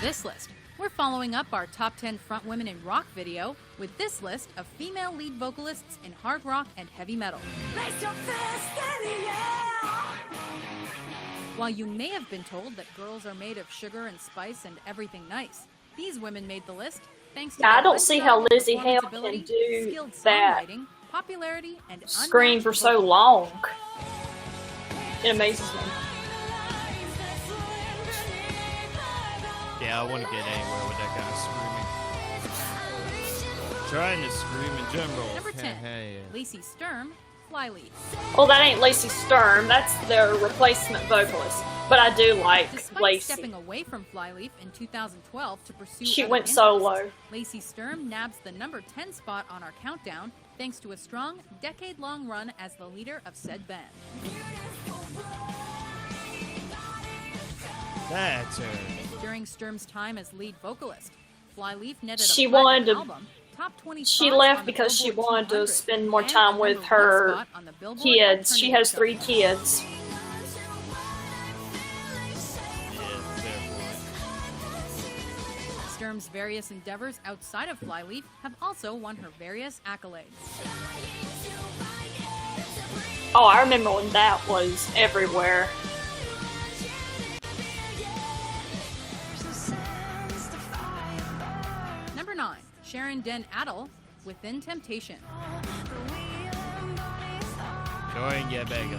this list. We're following up our top 10 front women in rock video with this list of female lead vocalists in hard rock and heavy metal. While you may have been told that girls are made of sugar and spice and everything nice, these women made the list thanks to I don't see how Lizzie Hale can do that popularity, and scream for so long. It amazes me. Yeah, I wouldn't get anywhere with that kind of screaming. Trying to scream in general. Number 10, Lacey Sturm, Flyleaf. Well, that ain't Lacey Sturm. That's their replacement vocalist. But I do like Despite Lacey. stepping away from Flyleaf in 2012 to pursue She other went interests, solo. Lacey Sturm nabs the number 10 spot on our countdown thanks to a strong, decade-long run as the leader of said band. That's her. During Sturm's time as lead vocalist, Flyleaf netted She a platinum wanted to- album, top 20 She spots left on the because she Billboard wanted to 200, spend more and time a with number 1 her spot on the Billboard kids. She has 3 Alternative kids. Yeah, fair point. Sturm's various endeavors outside of Flyleaf have also won her various accolades. Oh, I remember when that was everywhere. Number 9, Sharon Den Adel, Within Temptation. Going, yeah, bagel.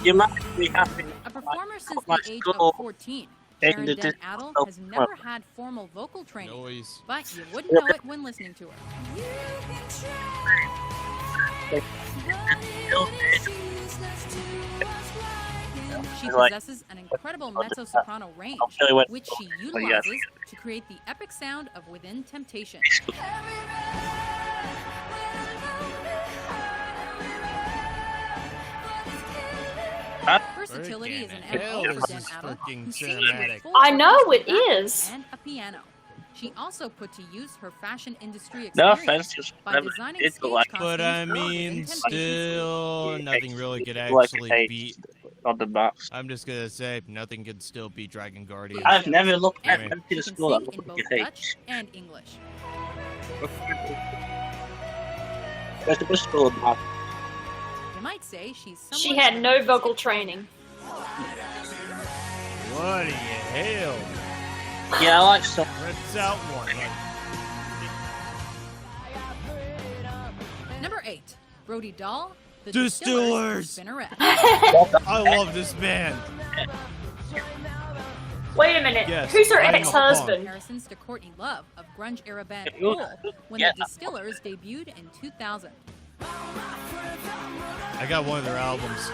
You might be happy. A performer since my the age school of 14, Sharon Den Adel has never had formal vocal training, Noise. but you wouldn't know it when listening to her. She possesses an incredible mezzo-soprano range, which she utilizes to create the epic sound of Within Temptation. Versatility is an element for Den Adel, who sings with full I know it back is. and a piano. She also put to use her fashion industry No experience offense, just by never designing did stage like. But I costumes for mean, Within Temptation. still, nothing really could Like actually a beat. on the box. I'm just gonna say, nothing could still beat Dragon Guardian. I've never looked at And them to she the can school that sing in look both like a Dutch and English. Where's the school about? You might say she's somewhat She had no vocal training. What the hell? Yeah, I like some. Reds out one. Number 8, Brody Dahl, The Distillers. Spinneret. I love this band. Wait a minute. Yes, Who's her I'm a ex-husband? Comparisons to Courtney Love of grunge era band Yeah. Hole when Yeah. the Distillers debuted in 2000. I got one of their albums.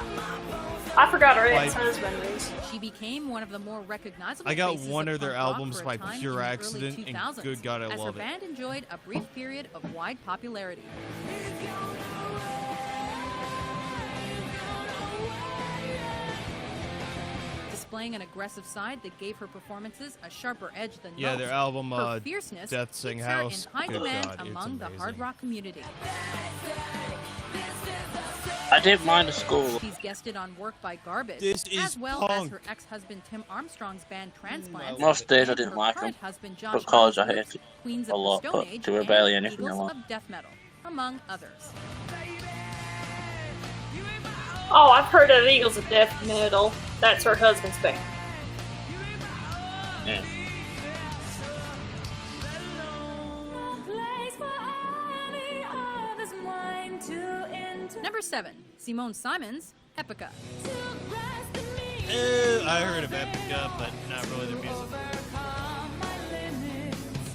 I forgot her Like- ex-husband is. She became one of the more recognizable I got faces one of their punk rock albums for a by time pure in the early accident, and 2000s, good God, I as love her it. band enjoyed a brief period of wide popularity. Displaying an aggressive side that gave her performances a sharper edge than Yeah, most, their album, her fierceness Death Sing puts her House. in high Good demand God, it's among the hard amazing. rock community. I didn't mind the school. She's guested on work by Garbage, This is as well as punk. her ex-husband Tim Armstrong's band Transplant. Most days I and didn't her like current them. husband Josh But college I Armstrong's hated Queens a of lot, the Stone but Age to rebel and anything I Eagles want. of Death Metal, among others. Oh, I've heard of Eagles of Death Metal. That's her husband's band. Yeah. Number 7, Simone Simons, Epica. I heard of Epica, but not really their music.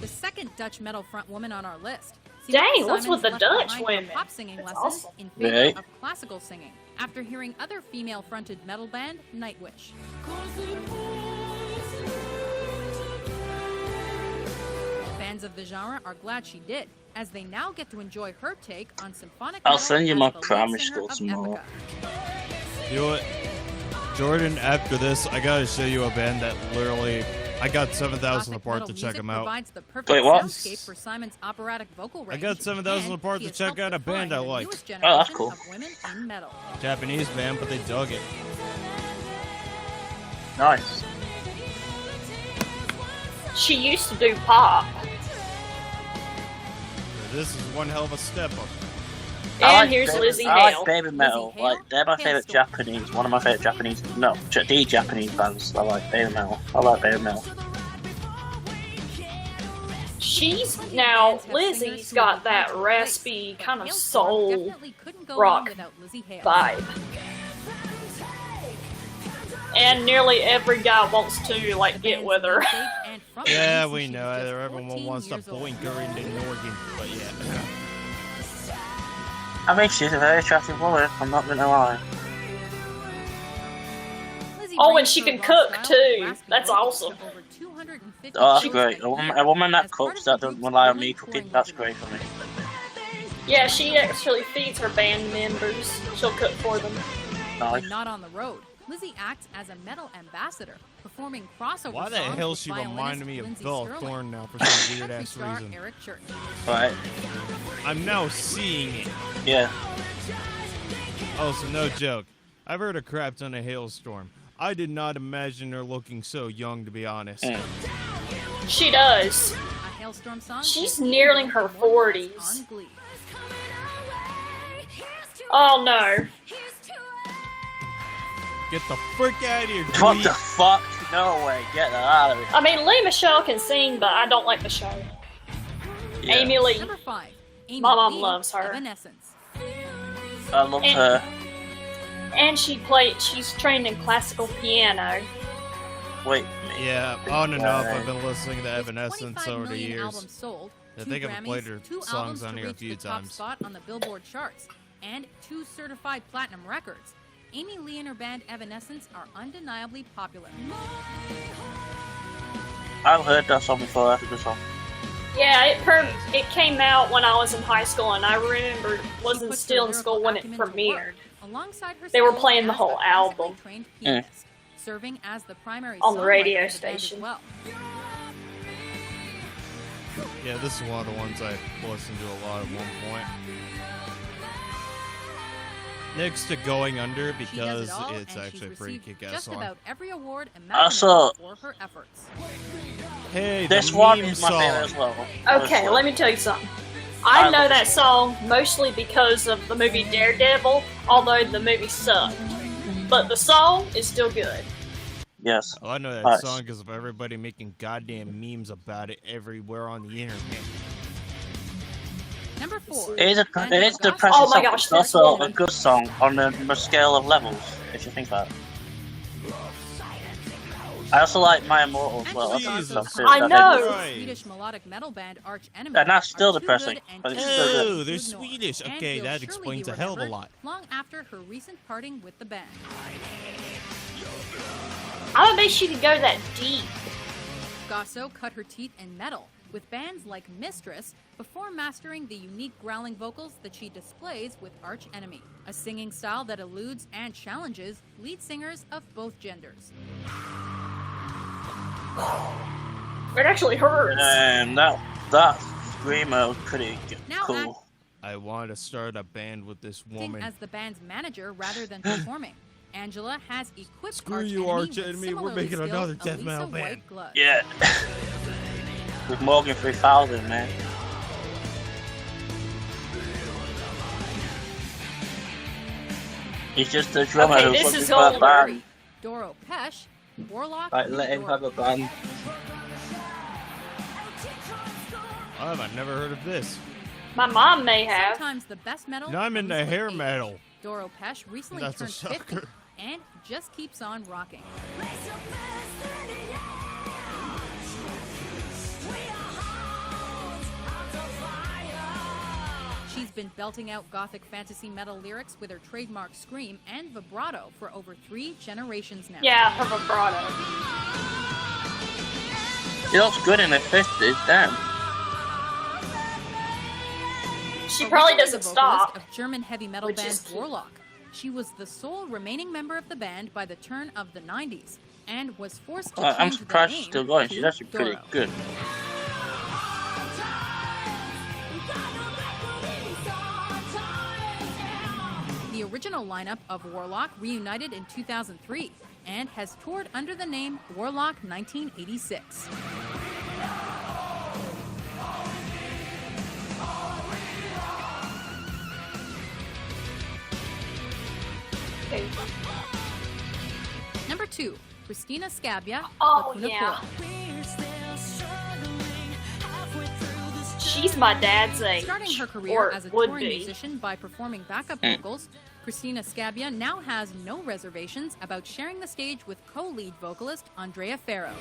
The second Dutch metal front woman on our list. Dang, Simone what's with Simons the left Dutch behind her women? Pop singing That's lessons awesome. in favor Right. of classical singing after hearing other female-fronted metal band Nightwish. Fans of the genre are glad she did, as they now get to enjoy her take on symphonic I'll metal send you as my the lead primary singer school of tomorrow. Epica. You know what? Jordan, after this, I gotta show you a band that literally, I got 7,000 Gothic apart metal to check music them out. provides the perfect Wait, what? soundscape for Simon's operatic vocal range. I got 7,000 and apart he to has check helped out a define band I the liked. newest Oh, that's generation cool. of women in metal. Japanese band, but they dug it. Nice. She used to do pop. This is one hell of a step up. And here's Lizzie Hale. I like baby metal. Lizzie Hale, Like they're my favorite Japanese. One of my favorite Japanese. No, the Japanese bands. I like baby metal. I like baby metal. She's now Lizzie's got that raspy kind of soul rock vibe. And nearly every guy wants to like get with her. Yeah, we know it. Everyone wants to point her in the organ, but yeah. I mean, she's a very attractive woman. I'm not gonna lie. Oh, and she can cook too. That's awesome. Oh, that's great. A woman that cooks that doesn't rely on me cooking. That's great for me. Yeah, she actually feeds her band members. She'll cook for them. Nice. Not on the road. Lizzie acts as a metal ambassador, performing crossover Why the songs hell with she violinist reminded me of Lindsey Bella Sterling Thorne now for some weird and ass star reason? Eric Church. Right. I'm now seeing it. Yeah. Oh, so no joke. I've heard a crap ton of Hailstorm. I did not imagine her looking so young, to be honest. She does. A Hailstorm song. She's nearing her 40s. Oh no. Get the frick out of here, What Dweeb. the fuck? No way. Get that out of here. I mean, Lee Michelle can sing, but I don't like Michelle. Yeah. Amy Lee. Number 5. Amy My mom Lee, loves her. Evanescence. I love her. And she's trained in classical piano. Wait. Yeah, on and off, I've been listening to Evanescence 25 over the million years. albums sold, I 2 think I've played Grammys, her 2 songs albums on to here a reach few the top times. spot on the Billboard charts, and 2 certified platinum records. Amy Lee and her band Evanescence are undeniably popular. I've heard that song before. That's a good song. Yeah, it came out when I was in high school, and I remember wasn't still in school when it premiered. Alongside her They were skills playing the as whole a classically album. trained pianist, serving as the primary On the radio songwriter for the band as station. well. Yeah, this is one of the ones I listened to a lot at one point. Next to Going Under, She does because it all, it's and actually a she's pretty received kick-ass just song. about every award Also, imaginable for her efforts. Hey, This the one meme is my favorite as song. well. Okay, let me tell you something. I I love know this that song mostly because of the movie Daredevil, although the movie sucked. But the song is still good. Yes. Oh, I know that Nice. song because of everybody making goddamn memes about it everywhere on the internet. Number 4. It is a depressing Oh my song. gosh, It's this also woman. a good song on a scale of levels, if you think about it. I also like My Immortal as well. Jesus. I know. Right. Swedish melodic metal band Arch Enemy. And that's still are too depressing, good and but it's too still good. good Oh, to they're ignore. Swedish. And Okay, will that surely explains be a hell of a remembered lot. Long after her recent parting with the band. I don't think she could go that deep. Gasso cut her teeth in metal with bands like Mistress before mastering the unique growling vocals that she displays with Arch Enemy, a singing style that eludes and challenges lead singers of both genders. It actually hurts. And that screamer was pretty Now cool. I want to start a band with this Acting woman. as the band's manager rather than performing, Angela has equipped Screw Arch you, Enemy Arch with Enemy. We're similarly making skilled another death Elisa metal White band. gloves. Yeah. With Morgan3000, man. He's just a drummer Okay, who's this looking is for a older. band. Doro Pesh, Warlock, Like, let him have a band. Oh, I've never heard of this. My mom may have. Sometimes the best metal. Now I'm into comes with hair age. metal. Doro Pesh recently That's a turned 50 shocker. and just keeps on rocking. She's been belting out gothic fantasy metal lyrics with her trademark scream and vibrato for over 3 generations now. Yeah, her vibrato. He looks good in the 50s, damn. She probably Originally doesn't the vocalist stop. of German heavy metal Which band is cute. Warlock. She was the sole remaining member of the band by the turn of the 90s and was forced to I'm change surprised the she's name still going. to She's actually pretty Doro. good. The original lineup of Warlock reunited in 2003, and has toured under the name Warlock 1986. Okay. Number 2, Christina Scabia, Oh, Lacuna yeah. Coil. She's my dad's age. Starting her career or as a would touring be. musician by performing backup vocals, Christina Scabia now has no reservations about sharing the stage with co-lead vocalist Andrea Farrow.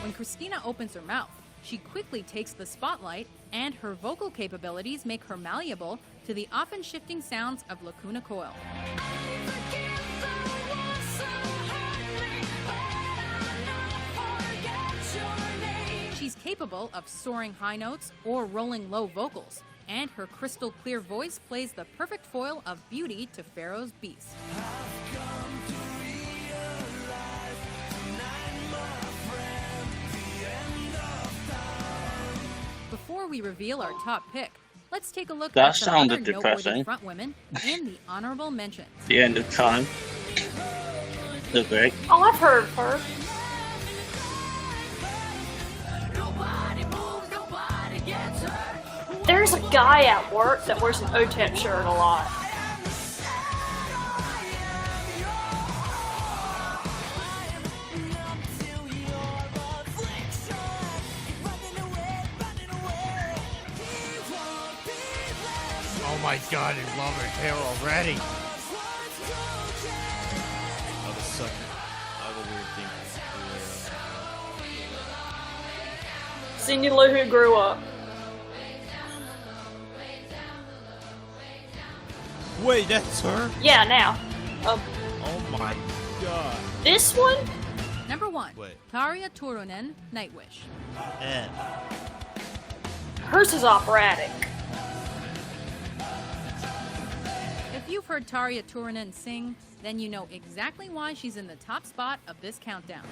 When Christina opens her mouth, she quickly takes the spotlight, and her vocal capabilities make her malleable to the often shifting sounds of Lacuna Coil. She's capable of soaring high notes or rolling low vocals, and her crystal clear voice plays the perfect foil of beauty to Farrow's beast. Before we reveal our top pick, let's take a look That at some other sounded depressing. noteworthy frontwomen in the honorable mentions. The end of time. They're great. Oh, I've heard of her. There's a guy at work that wears an OTEP shirt a lot. Oh my god, I love her hair already. Oh, the sucker. I have a weird thing. Cindy Lou Who grew up. Wait, that's her? Yeah, now. Oh my god. This one? Number 1, Wait. Tarja Turunen, Nightwish. Hers is operatic. If you've heard Tarja Turunen sing, then you know exactly why she's in the top spot of this countdown.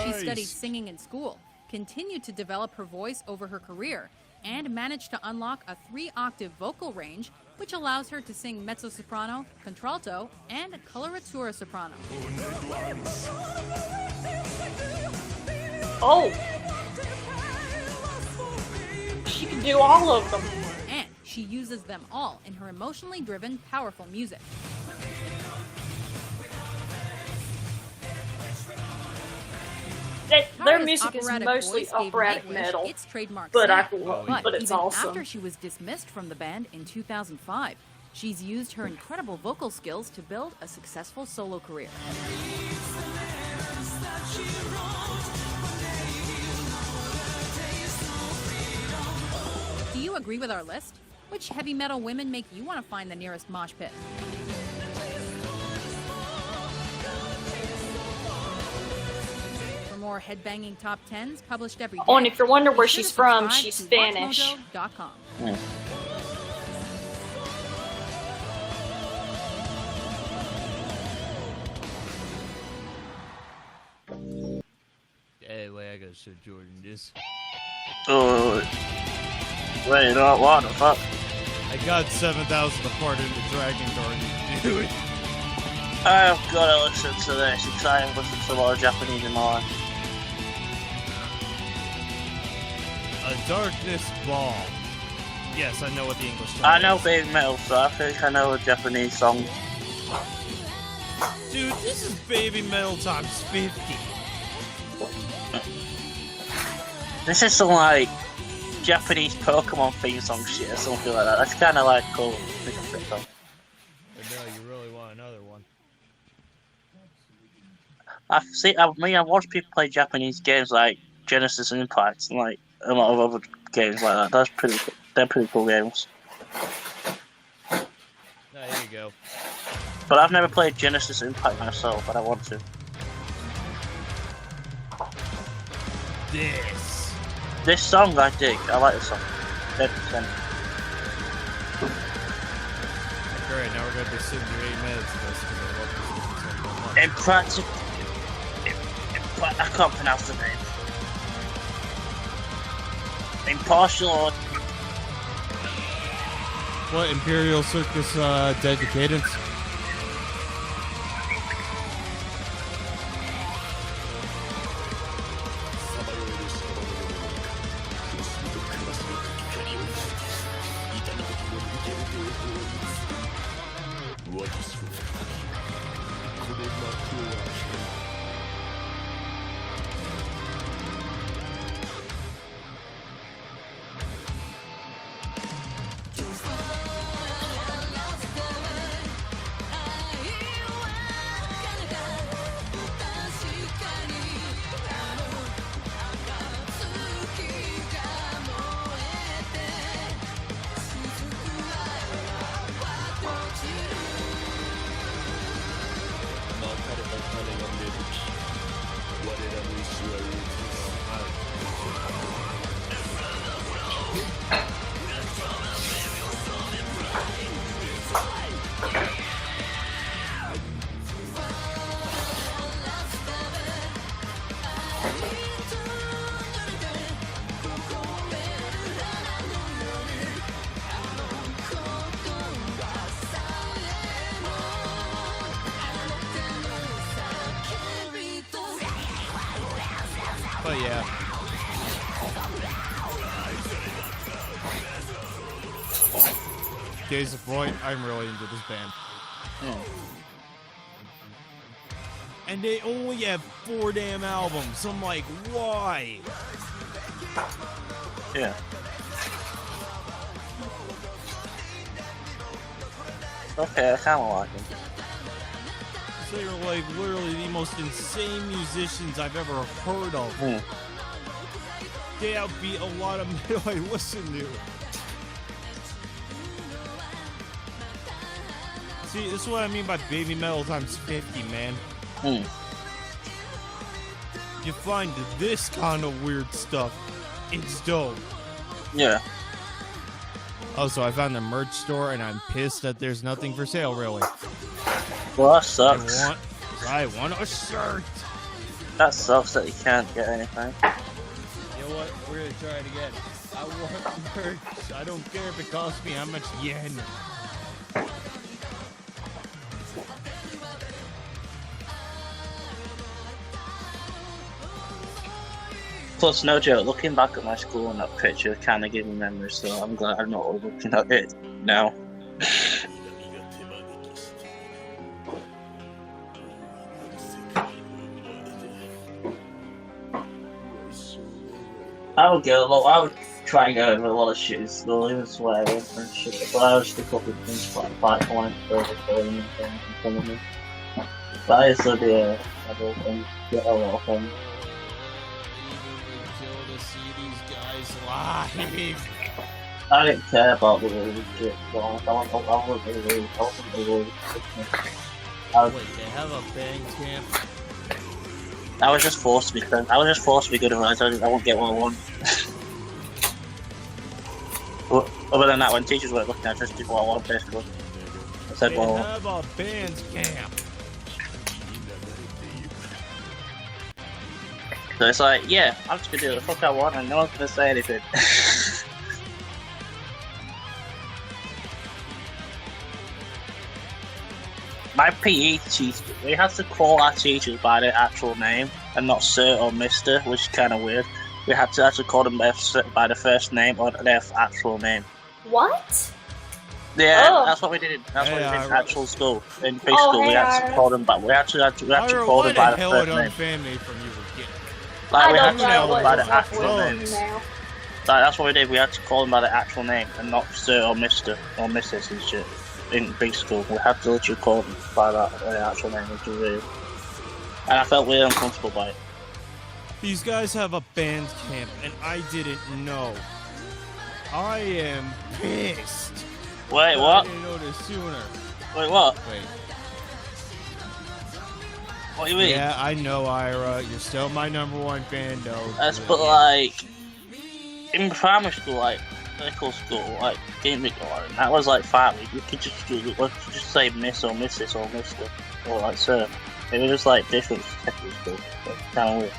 She studied singing in school, continued to develop her voice over her career, and managed to unlock a 3-octave vocal range, which allows her to sing mezzo-soprano, contralto, and coloratura soprano. Oh! She can do all of them. And she uses them all in her emotionally driven, powerful music. Their Tarja's music is operatic mostly voice gave operatic Nightwish metal, its trademark but sound. but it's even awesome. after she was dismissed from the band in 2005, she's used her incredible vocal skills to build a successful solo career. Do you agree with our list? Which heavy metal women make you want to find the nearest mosh pit? For more headbanging top 10s published every day, Oh, and if you're wondering where be sure she's to from, subscribe she's to Spanish. WatchMojo.com. Hey, wait, I gotta show Jordan this. Oh, wait, what the fuck? I got 7,000 apart in the Dragon Garden, dude. I've gotta listen to this and try and listen to a lot of Japanese in my life. A Darkness Ball. Yes, I know what the English song I know is. Baby Metal, so I think I know a Japanese song. Dude, this is Baby Metal times 50. This is some like Japanese Pokemon theme song shit or something like that. That's kind of like cool. But no, you really want another one. I've watched people play Japanese games like Genesis Impact and like a lot of other games like that. They're pretty cool games. There you go. But I've never played Genesis Impact myself, but I want to. This song I dig. I like this song. 10%. Great, now we're gonna be sitting here 8 minutes of this because I love this song so much. I can't pronounce the name. Impartial. What, Imperial Circus Dead Decadence? But yeah. Case in point, I'm really into this band. And they only have 4 damn albums. I'm like, why? Yeah. Okay, I kind of like them. They are like literally the most insane musicians I've ever heard of. They outbeat a lot of metal I listen to. See, this is what I mean by baby metal times 50, man. You find this kind of weird stuff, it's dope. Yeah. Also, I found the merch store, and I'm pissed that there's nothing for sale, really. Well, that sucks. I want a shirt. That sucks that you can't get anything. You know what? We're gonna try it again. I want merch. I don't care if it costs me how much yen. Plus, no joke, looking back at my school and that picture kind of gave me memories, so I'm glad I'm not looking at it now. I would try and go over a lot of shit in school, even swearing and shit, but I would stick up with things like 5 points for overcalling and things in front of me. But I used to be a little thing, get a lot of things. I didn't care about the really shit. I wasn't really. Wait, they have a band camp? I was just forced to be good. I was just forced to be good, otherwise I won't get what I want. Other than that, when teachers were looking, I just did what I want, basically. I said, they well, have a band camp. So it's like, yeah, I'm just gonna do the fuck I want, and no one's gonna say anything. My PE teacher, we had to call our teachers by their actual name and not Sir or Mister, which is kind of weird. We had to actually call them by the first name or their actual name. What? Yeah, that's what we did. That's what we did in actual school. In preschool, we had to call them by. We had to call them by the first name. Family from you were getting? Like we had to call them by the actual names. Now. Like, that's what we did. We had to call them by the actual name and not Sir or Mister or Mrs. and shit. In big school, we had to literally call them by that actual name, which was weird. And I felt really uncomfortable by it. These guys have a band camp, and I didn't know. I am pissed. Wait, what? I didn't know this sooner. Wait, what? Wait. What do you mean? Yeah, I know, Ira. You're still my #1 fan, though. But like, in primary school, like, medical school, like, kindergarten, that was like family. You could just say Miss or Mrs. or Mister, or like Sir. It was just like different techniques. It's kind of weird.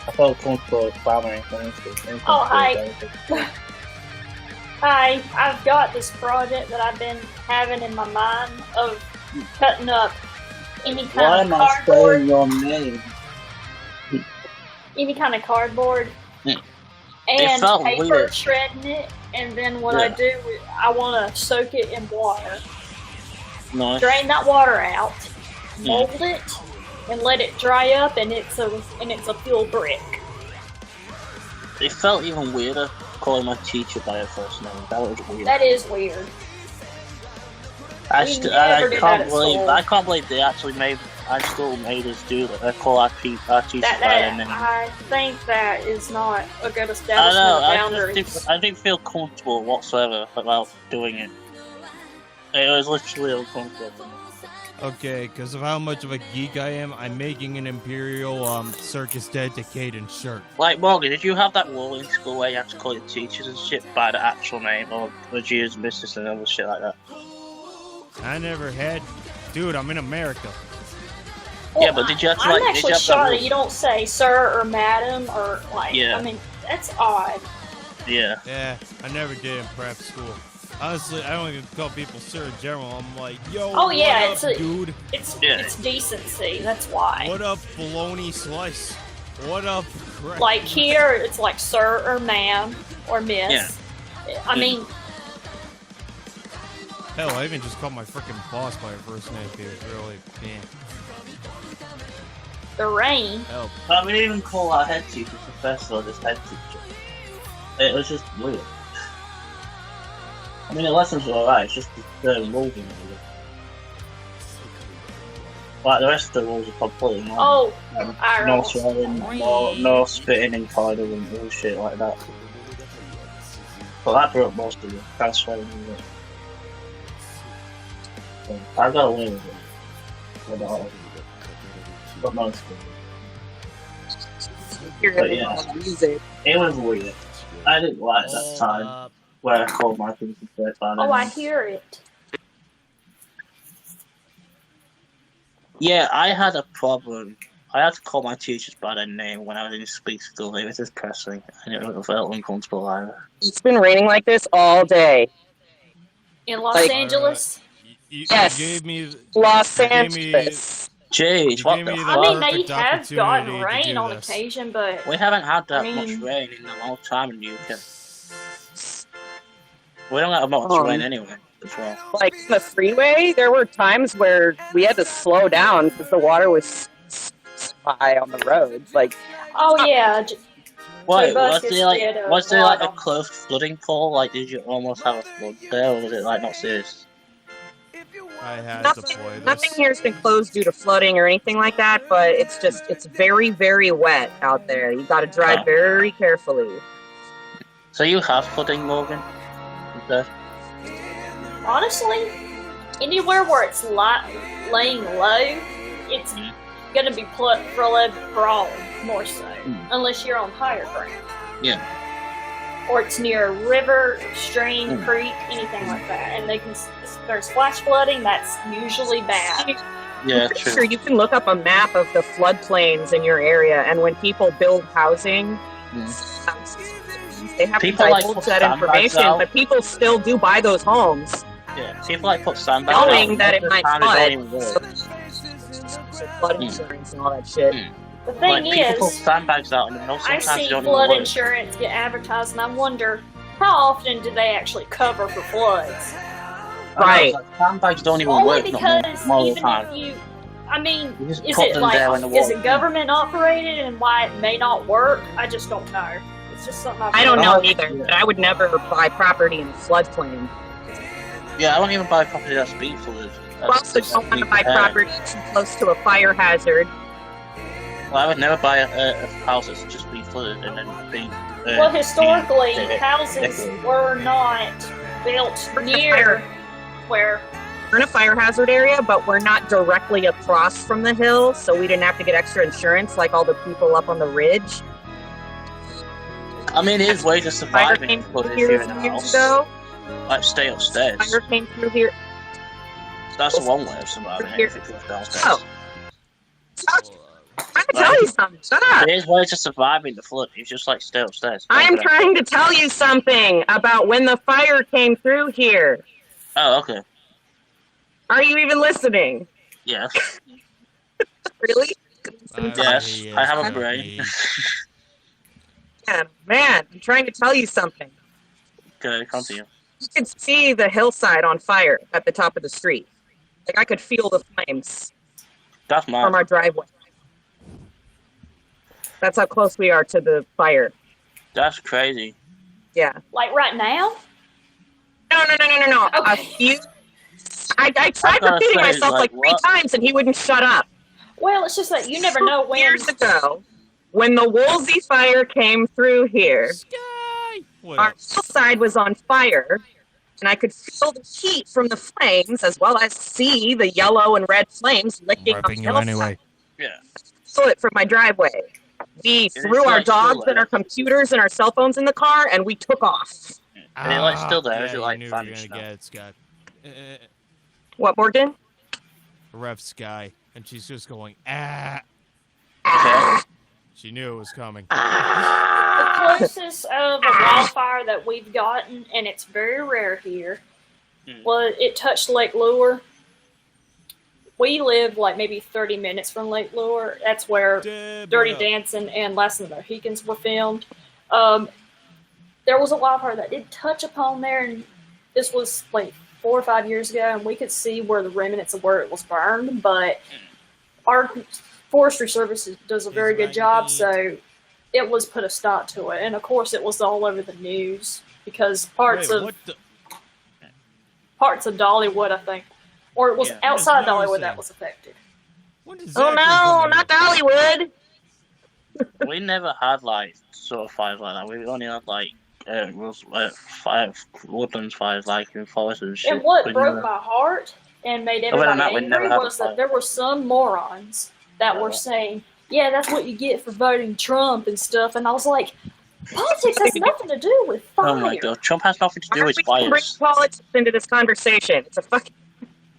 I felt comfortable with farming. Oh, hi. Hi, I've got this project that I've been having in my mind of cutting up any kind of cardboard. Your name? Any kind of cardboard Yeah. and paper, weird. shredding it, and then what I do, I want to soak it in water. Nice. Drain that water out, mold it, and let it dry up, and it's a fuel brick. It felt even weirder calling my teacher by her first name. That was weird. That is weird. I can't believe they actually made. I still made us do that. They call our teacher by their name. I think that is not a good establishment of boundaries. I didn't feel comfortable whatsoever about doing it. It was literally uncomfortable. Okay, because of how much of a geek I am, I'm making an Imperial Circus dedicated shirt. Like, Morgan, did you have that rule in school where you had to call your teachers and shit by the actual name, or would you use Mrs. and other shit like that? I never had... Dude, I'm in America. Well, yeah, but did you have to, I'm like... actually shocked that you don't say sir or madam or, like, yeah. I mean, that's odd. Yeah. Yeah, I never did in prep school. Honestly, I don't even call people sir in general. I'm like, yo, oh, yeah, what up, dude? It's decency, that's why. What up, bologna slice? What up, crap? Like here, it's like sir or ma'am or miss. Yeah. I mean... Hell, I even just called my freaking boss by her first name, dude. Really, damn. The rain. Help. We didn't even call our head teacher professor, just head teacher. It was just weird. I mean, the lessons were alright, it's just the moving. Like, the rest of the rules are completely normal. Oh, no swearing, no spitting in corridor and bullshit like that. But that broke most of it. Can't swear in it. So, I got away with it. But most of it. But yeah, it was weird. I didn't like that time where I called my people first by Oh, I hear it. Yeah, I had a problem. I had to call my teachers by their name when I was in speech school. It was depressing. And it felt uncomfortable either. It's been raining like this all day. In Los Angeles? Yes, gave me, Los Angeles. Jeez, what the fuck? I mean, they have gotten rain on occasion, but... We haven't had that much rain in a long time in the UK. We don't have much rain anyway, as well. Like, the freeway, there were times where we had to slow down because the water was high on the road. Like, oh, yeah. Wait, was there like a closed flooding pole? Like, did you almost have a flood there, or was it like not serious? I had to play this. Nothing here has been closed due to flooding or anything like that, but it's very, very wet out there. You got to drive very carefully. So you have flooding, Morgan? Okay. Honestly, anywhere where it's laying low, it's going to be prone more so, unless you're on higher ground. Yeah. Or it's near a river, stream, creek, anything like that. And there's flash flooding, that's usually bad. Yeah, true. Sure, you can look up a map of the floodplains in your area, and when people build housing, they have to divulge that information, but people still do buy those homes. Yeah, people like put sandbags knowing that it might flood. Flood insurance and all that shit. The thing people is, put sandbags out and I see flood insurance get advertised, and I wonder how often do they actually cover for floods? Right. Sandbags don't even Only work. Because even if you, I mean, is it government operated and why it may not work? I just don't know. It's just something I don't know either. But I would never buy property in a floodplain. Yeah, I won't even buy property that's being flooded. You also don't want to buy property too close to a fire hazard. Well, I would never buy a house that's just been flooded and then being... well, historically, houses were not built near where... We're in a fire hazard area, but we're not directly across from the hill, so we didn't have to get extra insurance like all the people up on the ridge. I mean, it is ways of surviving if you're in a house. Ago. Like, stay upstairs. Fire came through here. That's one way of surviving if it goes downstairs. Oh. Tell you something. Shut up. There's ways to survive in the flood. It's just like stay upstairs. I am trying to tell you something about when the fire came through here. Oh, okay. Are you even listening? Yes. Really? Yes, I have a brain. Man, I'm trying to tell you something. Good, continue. You could see the hillside on fire at the top of the street. Like, I could feel the flames That's mad. from our driveway. That's how close we are to the fire. That's crazy. Yeah. Like right now? No. Okay. A few. I tried repeating myself like 3 times, and he wouldn't shut up. Well, it's just that you never know when. Years ago, when the Woolsey fire came through here, our hillside was on fire, and I could feel the heat from the flames, as well as see the yellow and red flames licking on the hillside. Anyway. Yeah. Feel it from my driveway. We threw our dogs and our computers and our cell phones in the car, and we took off. Is it like still there? Yeah, Is it like you knew vanished you were now? gonna get it, Scott. What, Morgan? Ref Sky, and she's just going, ah. Okay. She knew it was coming. The closest of a wildfire that we've gotten, and it's very rare here, was it touched Lake Lure. We live like maybe 30 minutes from Lake Lure. That's where Dirty Dancing and Last of the Mohicans were filmed. There was a wildfire that did touch upon there, and this was like 4 or 5 years ago, and we could see where the remnants of where it was burned, but our forestry service does a very good job, so it was put a stop to it. And of course it was all over the news because parts of Dollywood, I think, or it was outside Dollywood that was affected. Oh no, not Dollywood! We never had like sort of fires like that. We only had like woodlands fires like in forests and shit. And what broke my heart and made everybody angry was that there were some morons that were saying, yeah, that's what you get for voting Trump and stuff. And I was like, politics has nothing to do with fire. Oh my god, Trump has nothing to do with fires. Bring politics into this conversation. It's a fucking...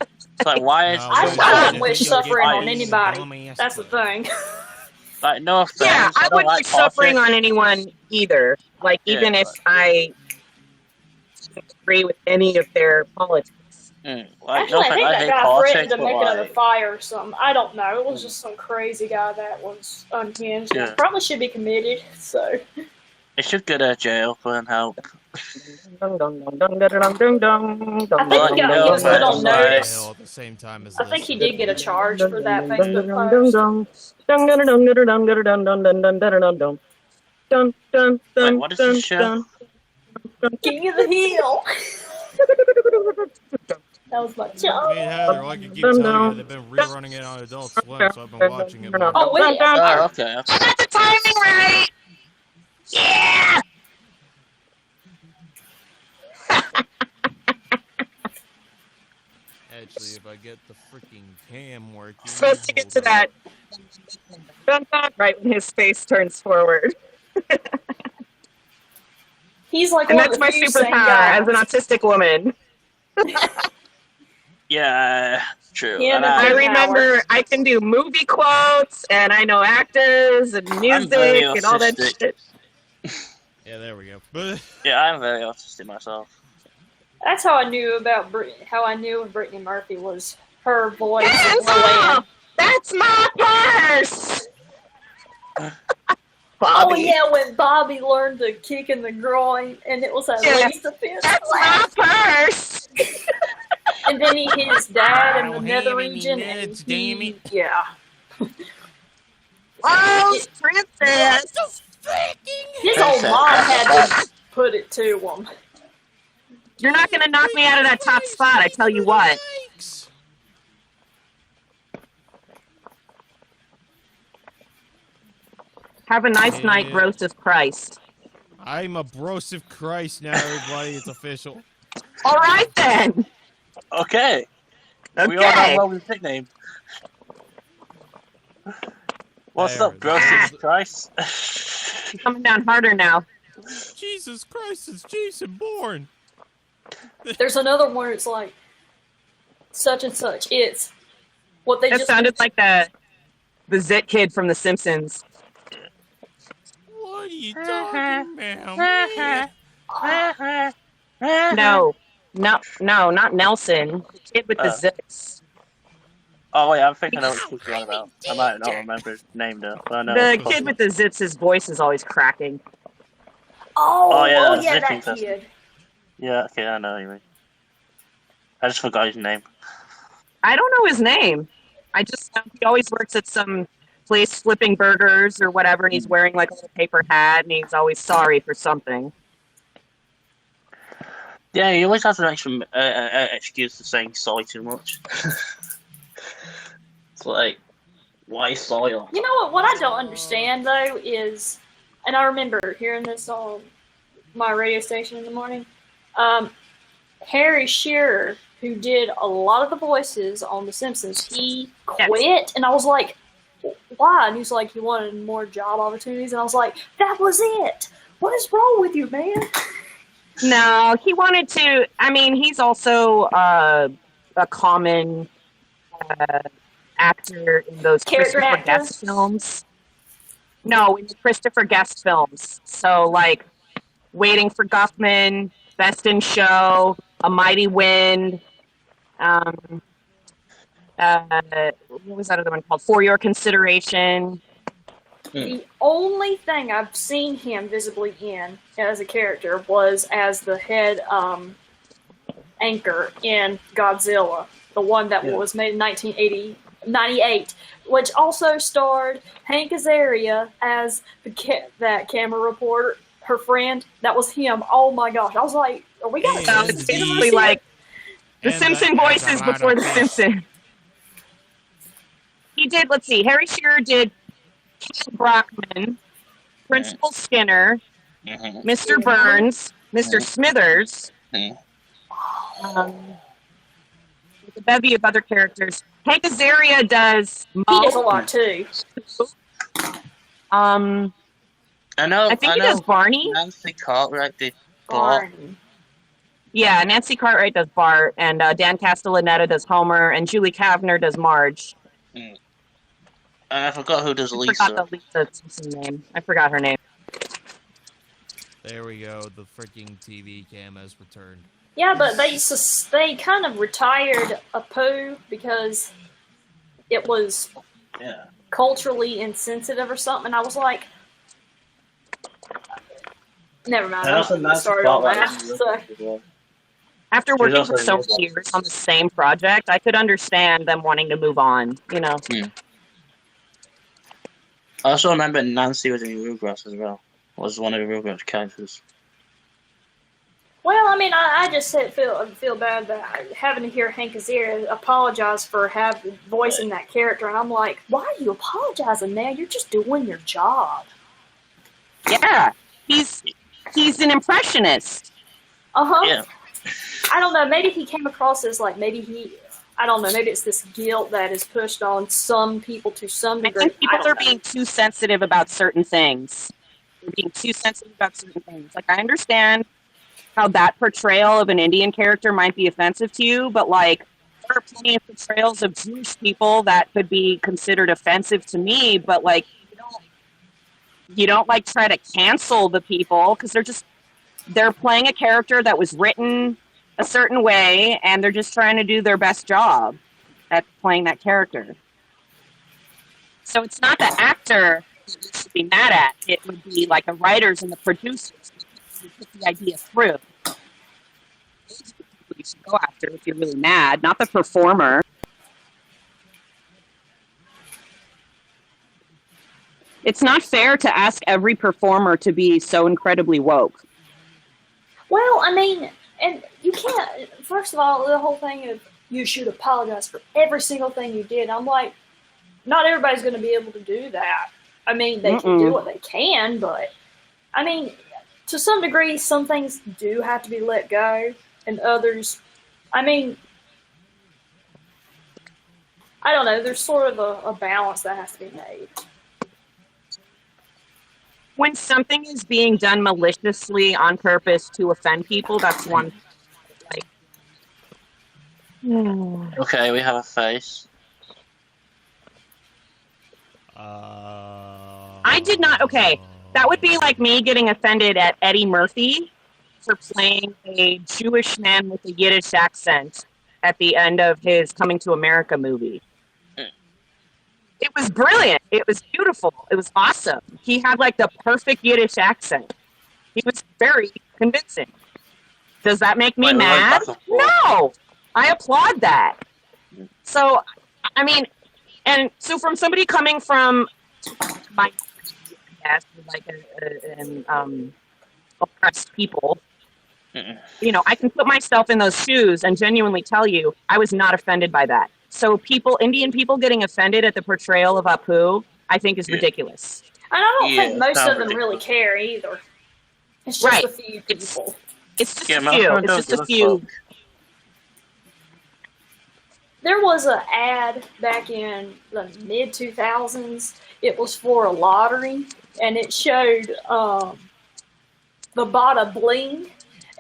It's like, why is... I wouldn't wish suffering on anybody. That's the thing. Like, no offense. Yeah, I wouldn't wish suffering on anyone either. Like, even if I agree with any of their politics. Like, actually, I think that guy threatened to make another fire or something. I don't know. It was just some crazy guy that was unhinged. Yeah. Probably should be committed, so... It should go to jail for help. I think he was put on notice. At the same time as I think he did get a charge for that Facebook post. Wait, what is this show? King of the Hill. That was my job. Me and Heather, I can keep telling you, they've been rerunning it on Adult Swim, so I've been watching it. Oh, wait. Oh, okay. I got the timing right! Yeah! Actually, if I get the freaking cam working... Supposed to get to that right when his face turns forward. He's like, and that's my superpower as an autistic woman. Yeah, true. Yeah, I remember I can do movie quotes, and I know actors and music and all that shit. Yeah, there we go. Yeah, I'm very autistic myself. That's how I knew about how I knew of Brittany Murphy was her voice. That's my purse! Oh yeah, when Bobby learned to kick in the groin, and it was at least a fist. That's my purse! And then he hit his dad in the nether region, and yeah. Oh, princess! His old mom had to put it to him. You're not gonna knock me out of that top spot, I tell you what. Have a nice night, Roast of Christ. I'm a Bros of Christ now, everybody. It's official. All right, then. Okay. We all know Logan's nickname. What's up, Bros of Christ? You're coming down harder now. Jesus Christ, it's Jason Bourne. There's another one where it's like, such and such. It's what they that just... sounded like that. the Zit kid from The Simpsons. What are you talking about, man? No, not Nelson. The kid with the zits. Oh wait, I'm thinking I know what you're on about. I might not remember his name though, but I know. The kid with the zits, his voice is always cracking. Oh yeah, that kid. Yeah, okay, I know what you mean. I just forgot his name. I don't know his name. I just know he always works at some place flipping burgers or whatever, and he's wearing like a little paper hat, and he's always sorry for something. Yeah, he always has an extra excuse for saying sorry too much. It's like, why sorry? You know what I don't understand though is, and I remember hearing this on my radio station in the morning, Harry Shearer, who did a lot of the voices on The Simpsons, he quit, and I was like, why? And he's like, he wanted more job opportunities, and I was like, that was it. What is wrong with you, man? No, he wanted to. I mean, he's also a common actor in those Christopher Guest films. No, in the Christopher Guest films. So, like, Waiting for Guffman, Best in Show, A Mighty Wind. What was that other one called? For Your Consideration. The only thing I've seen him visibly in as a character was as the head anchor in Godzilla, the one that was made in 1998, which also starred Hank Azaria as that camera reporter, her friend. That was him. Oh my gosh! I was like, "Are we gonna?" So it's basically like the Simpson voices before the Simpsons. He did. Let's see. Harry Shearer did Ken Brockman, Principal Skinner, Mr. Burns, Mr. Smithers, with a bevy of other characters. Hank Azaria does Mo. He does a lot too. I think he does Barney. Nancy Cartwright did Barney. Yeah, Nancy Cartwright does Bart, and Dan Castellaneta does Homer, and Julie Kavner does Marge. And I forgot who does Lisa. I forgot the Lisa name. I forgot her name. There we go. The freaking TV cam has returned. Yeah, but they kind of retired Apu because it was culturally insensitive or something. And I was like, never mind. I don't start on that. So. After working for so many years on the same project, I could understand them wanting to move on. You know. I also remember Nancy was in Rugrats as well. Was one of the Rugrats characters. Well, I mean, I just feel bad that having to hear Hank Azaria apologize for voicing that character, and I'm like, why are you apologizing, man? You're just doing your job. Yeah, he's an impressionist. Yeah. I don't know. Maybe he came across as like I don't know. Maybe it's this guilt that is pushed on some people to some degree. I think people are being too sensitive about certain things. They're being too sensitive about certain things. Like, I understand how that portrayal of an Indian character might be offensive to you, but like, there are plenty of portrayals of Jewish people that could be considered offensive to me, but like, you don't like try to cancel the people because they're playing a character that was written a certain way, and they're just trying to do their best job at playing that character. So it's not the actor that you should be mad at. It would be like the writers and the producers who put the idea through. Those are the people you should go after if you're really mad, not the performer. It's not fair to ask every performer to be so incredibly woke. Well, I mean, and you can't, first of all, the whole thing of you should apologize for every single thing you did. I'm like, not everybody's going to be able to do that. I mean, they can do what they can, but, I mean, to some degree, some things do have to be let go, and others, I mean, I don't know, there's sort of a balance that has to be made. When something is being done maliciously on purpose to offend people, that's one. Okay, we have a face. I did not. Okay, that would be like me getting offended at Eddie Murphy for playing a Jewish man with a Yiddish accent at the end of his Coming to America movie. It was brilliant. It was beautiful. It was awesome. He had like the perfect Yiddish accent. He was very convincing. Does that make me mad? No! I applaud that. So, I mean, and so from somebody coming from my like oppressed people, you know, I can put myself in those shoes and genuinely tell you I was not offended by that. So Indian people getting offended at the portrayal of Apu, I think is ridiculous. And I don't think most of them really care either. It's just a few people. It's just a few. It's just a few. There was an ad back in the mid-2000s. It was for a lottery, and it showed the Bada Bling,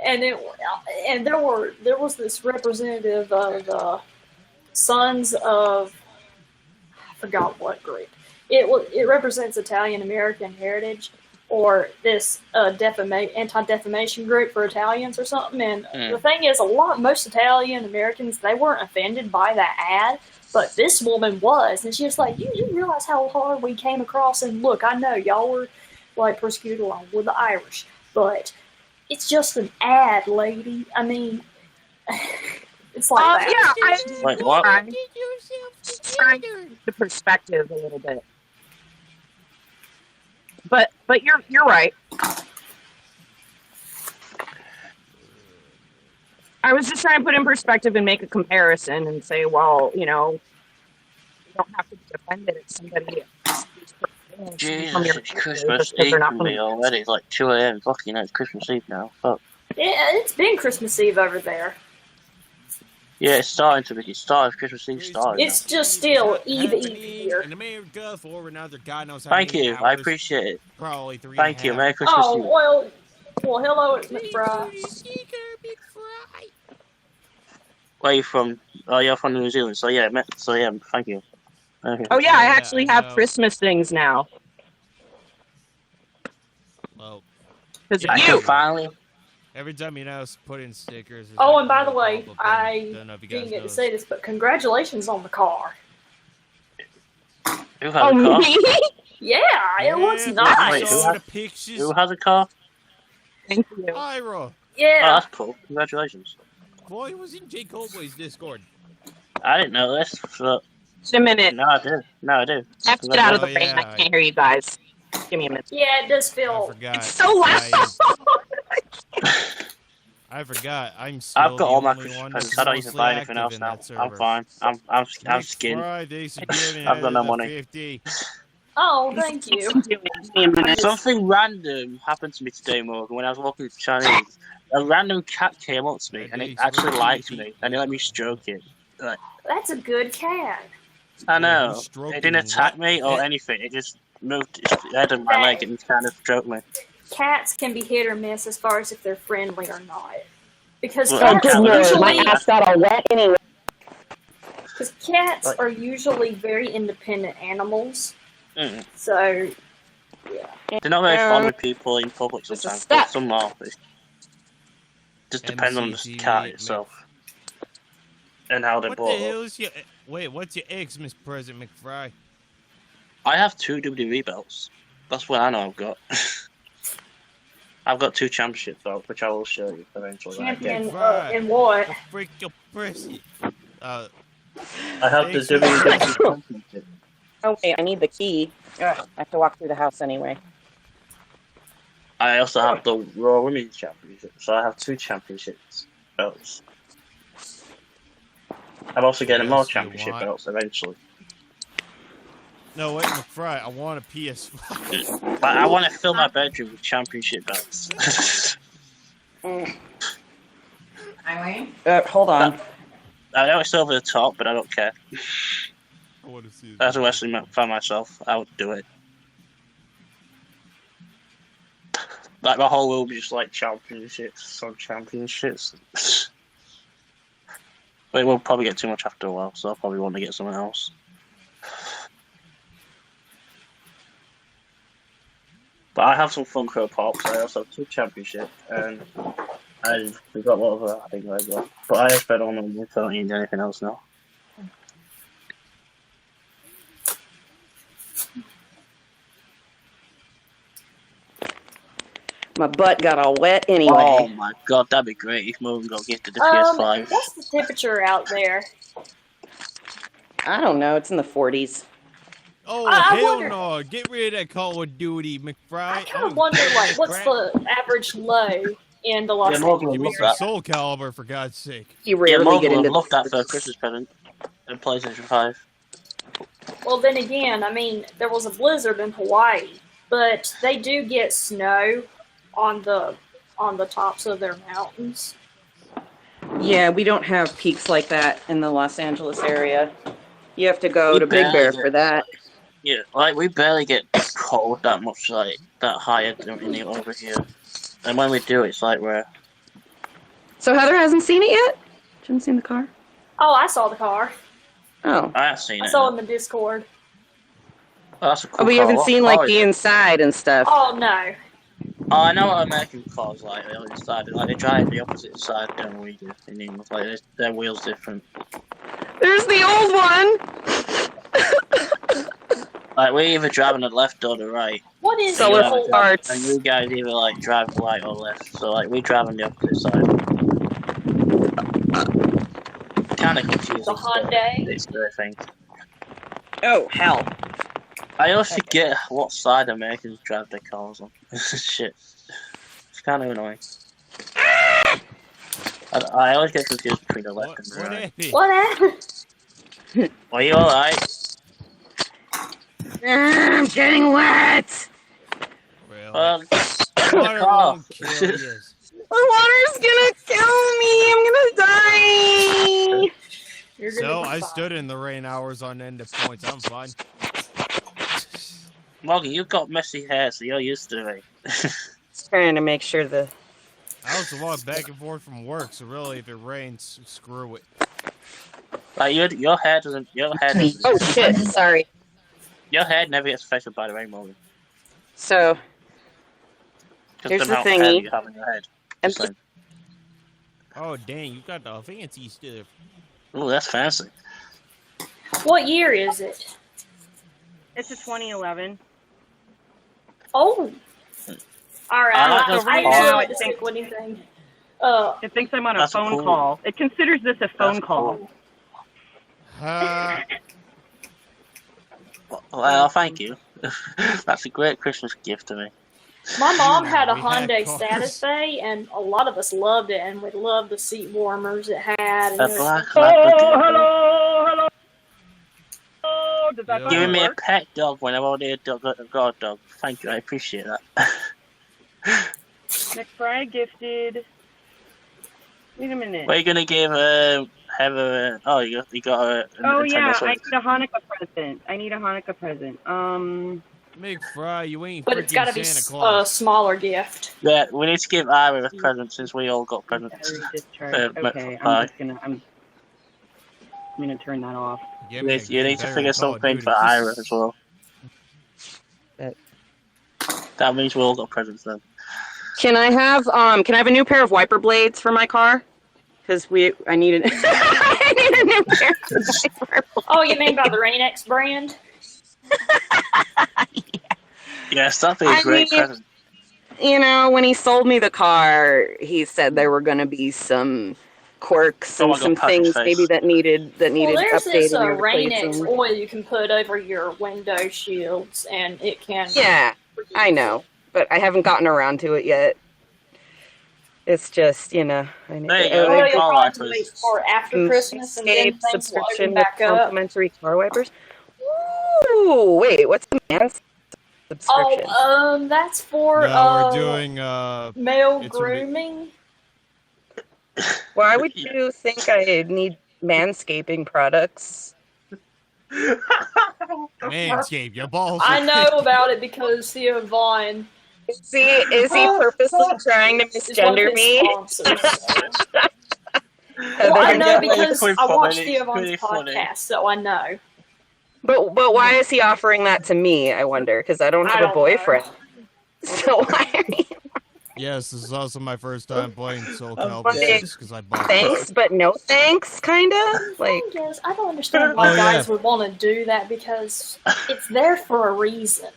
and there was this representative of the Sons of, I forgot what group. It represents Italian American heritage, or this anti-defamation group for Italians or something. And the thing is, most Italian Americans, they weren't offended by that ad, but this woman was, and she was like, you realize how hard we came across, and look, I know y'all were like persecuted along with the Irish, but it's just an ad, lady. I mean, it's like that. Yeah, Wait, what? Trying the perspective a little bit. But you're right. I was just trying to put in perspective and make a comparison and say, well, you know, you don't have to be offended at somebody else. Jesus, it's Christmas Eve for me already. It's like 2 a.m. Fucking it's Christmas Eve now. Fuck. Yeah, it's been Christmas Eve over there. Yeah, it's starting to be. It started. Christmas Eve started. It's just still Eve here. In America for another God knows how Thank many you. hours, I appreciate it. Probably 3. Thank you. Merry Christmas. Oh, well, hello, it's McBride. Where are you from? Oh, you're from New Zealand. So yeah, thank you. Okay. Oh yeah, I actually have Christmas things now. Well, because I can finally. Every time put in stickers. Oh, and by the way, I didn't get to say this, but congratulations on the car. Who has a car? Me? Yeah, it looks nice. Who has a car? Thank you. Ira. Yeah. Oh, that's cool. Congratulations. Boy, it was in Jake Coldway's Discord. I didn't know this. So... Just a minute. No, I do. I have to get out of the rain. I can't hear you guys. Give me a minute. Yeah, it does feel. It's so loud. I forgot. I've got all my Christmas presents. I don't even buy anything else now. I'm fine. I'm skinned. I've got no money. 50. Oh, thank you. Something random happened to me today, Morgan, when I was walking to Chinese. A random cat came up to me, and it actually liked me, and it let me stroke it. Like, that's a good cat. I know. It didn't attack me or anything. It just moved its head on my leg and kind of stroked me. Cats can be hit or miss as far as if they're friendly or not. Because cats usually... My ass got all wet anyway. Because cats are usually very independent animals. So, yeah. They're not very fond of people in public sometimes, but some are. It just depends on the cat itself. And how they're brought up. Is your... Wait, what's your Xmas present, McFry? I have 2 WWE belts. That's what I know I've got. I've got 2 championship belts, which I will show you eventually. Champion in what? Freak your present. I have the WWE championship. Oh wait, I need the key. Ugh, I have to walk through the house anyway. I also have the Raw Women's Championship, so I have 2 championships belts. I'm also getting more championship belts eventually. No, wait, McFry, I want a PS5. But I want to fill my bedroom with championship belts. Eileen? Hold on. I know it's over the top, but I don't care. I want to see it. As a wrestling fan myself, I would do it. Like, my whole world would be just like championships, some championships. But it will probably get too much after a while, so I'll probably want to get something else. But I have some Funko Pops. I also have 2 championship, and we've got a lot of I think as well. But I spent all my money, so I don't need anything else now. My butt got all wet anyway. Oh my god, that'd be great if Morgan got gifted the PS5. What's the temperature out there? I don't know. It's in the 40s. Oh, I hell wonder- no. Get rid of that Call of Duty, McFry. I kind of wonder, like, what's the average low in the Los Morgan Give me Angeles some area? Soul Calibur, for God's sake. You Yeah, rarely Morgan get would into have loved that for a 40s. Christmas present. And PlayStation 5. Well, then again, I mean, there was a blizzard in Hawaii, but they do get snow on the tops of their mountains. Yeah, we don't have peaks like that in the Los Angeles area. You have to go to Big Bear for that. Yeah, like we barely get cold that much, like that higher than over here. And when we do, it's like we're. So Heather hasn't seen it yet? She hasn't seen the car? Oh, I saw the car. Oh. I have seen I it. saw it in the Discord. Oh, that's a cool Oh, but you car. haven't What seen, car like, is the it? inside and stuff. Oh, no. Oh, I know what American cars like. They always side, like they drive the opposite side than we do in England. Like their wheels different. There's the old one! Like we either drive on the left or the right. What is So the if old parts- And you guys either like drive right or left. So like we drive on the opposite side. Kind of confusing. The Hyundai? It's good, I think. Oh, hell. I always forget what side Americans drive their cars on. Shit. It's kind of annoying. I always get confused between the left and the What right. happened? What happened? Are you alright? I'm getting wet! Well, water car. won't kill you. The water's gonna kill me! I'm gonna die! You're gonna So be I fine. stood in the rain hours on end of points. I'm fine. Morgan, you've got messy hair, so you're used to it. Just trying to make sure the... I also walk back and forth from work, so really, if it rains, screw it. Like your hair doesn't. Oh, shit, sorry. Your hair never gets affected by the rain, Morgan. So, Just Here's the amount of hair thingy. you have in your head. and Just like, Oh, dang, you got the fancy stuff. ooh, that's fancy. What year is it? it's a 2011. Oh. Alright, I like I those didn't cars. really think anything. It thinks I'm on a That's phone cool. call. It considers this a phone That's call. cool. Uh, Well, thank you. That's a great Christmas gift to me. My mom had a We had Hyundai cars. Status Bay, and a lot of us loved it, and we loved the seat warmers it had. And A everything. black Oh, Lamborghini. hello! Oh, does that Yeah. Giving me a work? pet dog when I've already a god dog. Thank you, I appreciate that. McFry gifted... Wait a minute. What are you gonna give Heather? Oh, you got a Oh, Nintendo yeah, I Switch. need a Hanukkah present. McFry, you ain't But it's freaking got to be Santa a Claus. smaller gift. Yeah, we need to give Ira a present since we all got presents. Battery discharge. Uh, Okay, bye. I'm gonna turn that off. Give me a You need to better figure Call of something Duty. for Ira as well. That- That means we all got presents then. Can I have a new pair of wiper blades for my car? Because I need an I need a new pair of wiper blades. Oh, you mean by the Rain-X brand? Yes, that'd be a I great mean- present. You know, when he sold me the car, he said there were going to be some quirks Oh and my God, some Patrick's things face. maybe that needed Well, there's this updating or Rain-X replacing. oil you can put over your window shields, and it can... Yeah, I know, but I haven't gotten around to it yet. It's just, you know, I need There you to- go. Well, Car you'll probably have to wipers. wait for after Christmas, and then Escape things will subscription open with back up. complimentary car wipers. Ooh, wait, what's the man's subscription? Oh, that's for No, we're doing, male it's a grooming. Why would you think I need manscaping products? Manscaped, your balls. I know about it because Theo Vaughn Is he purposely trying to is one of misgender his me? sponsors. Heather, Well, I know Yeah, because it's I watch pretty Theo Vaughn's funny. podcast, so I know. But why is he offering that to me? I wonder, because I don't have I a don't know. boyfriend. So why are you? Yes, this is also my first time playing SoCal Okay. because I bought Thanks, but no thanks, kinda. Like, I don't understand why Oh, guys yeah. would want to do that because it's there for a reason.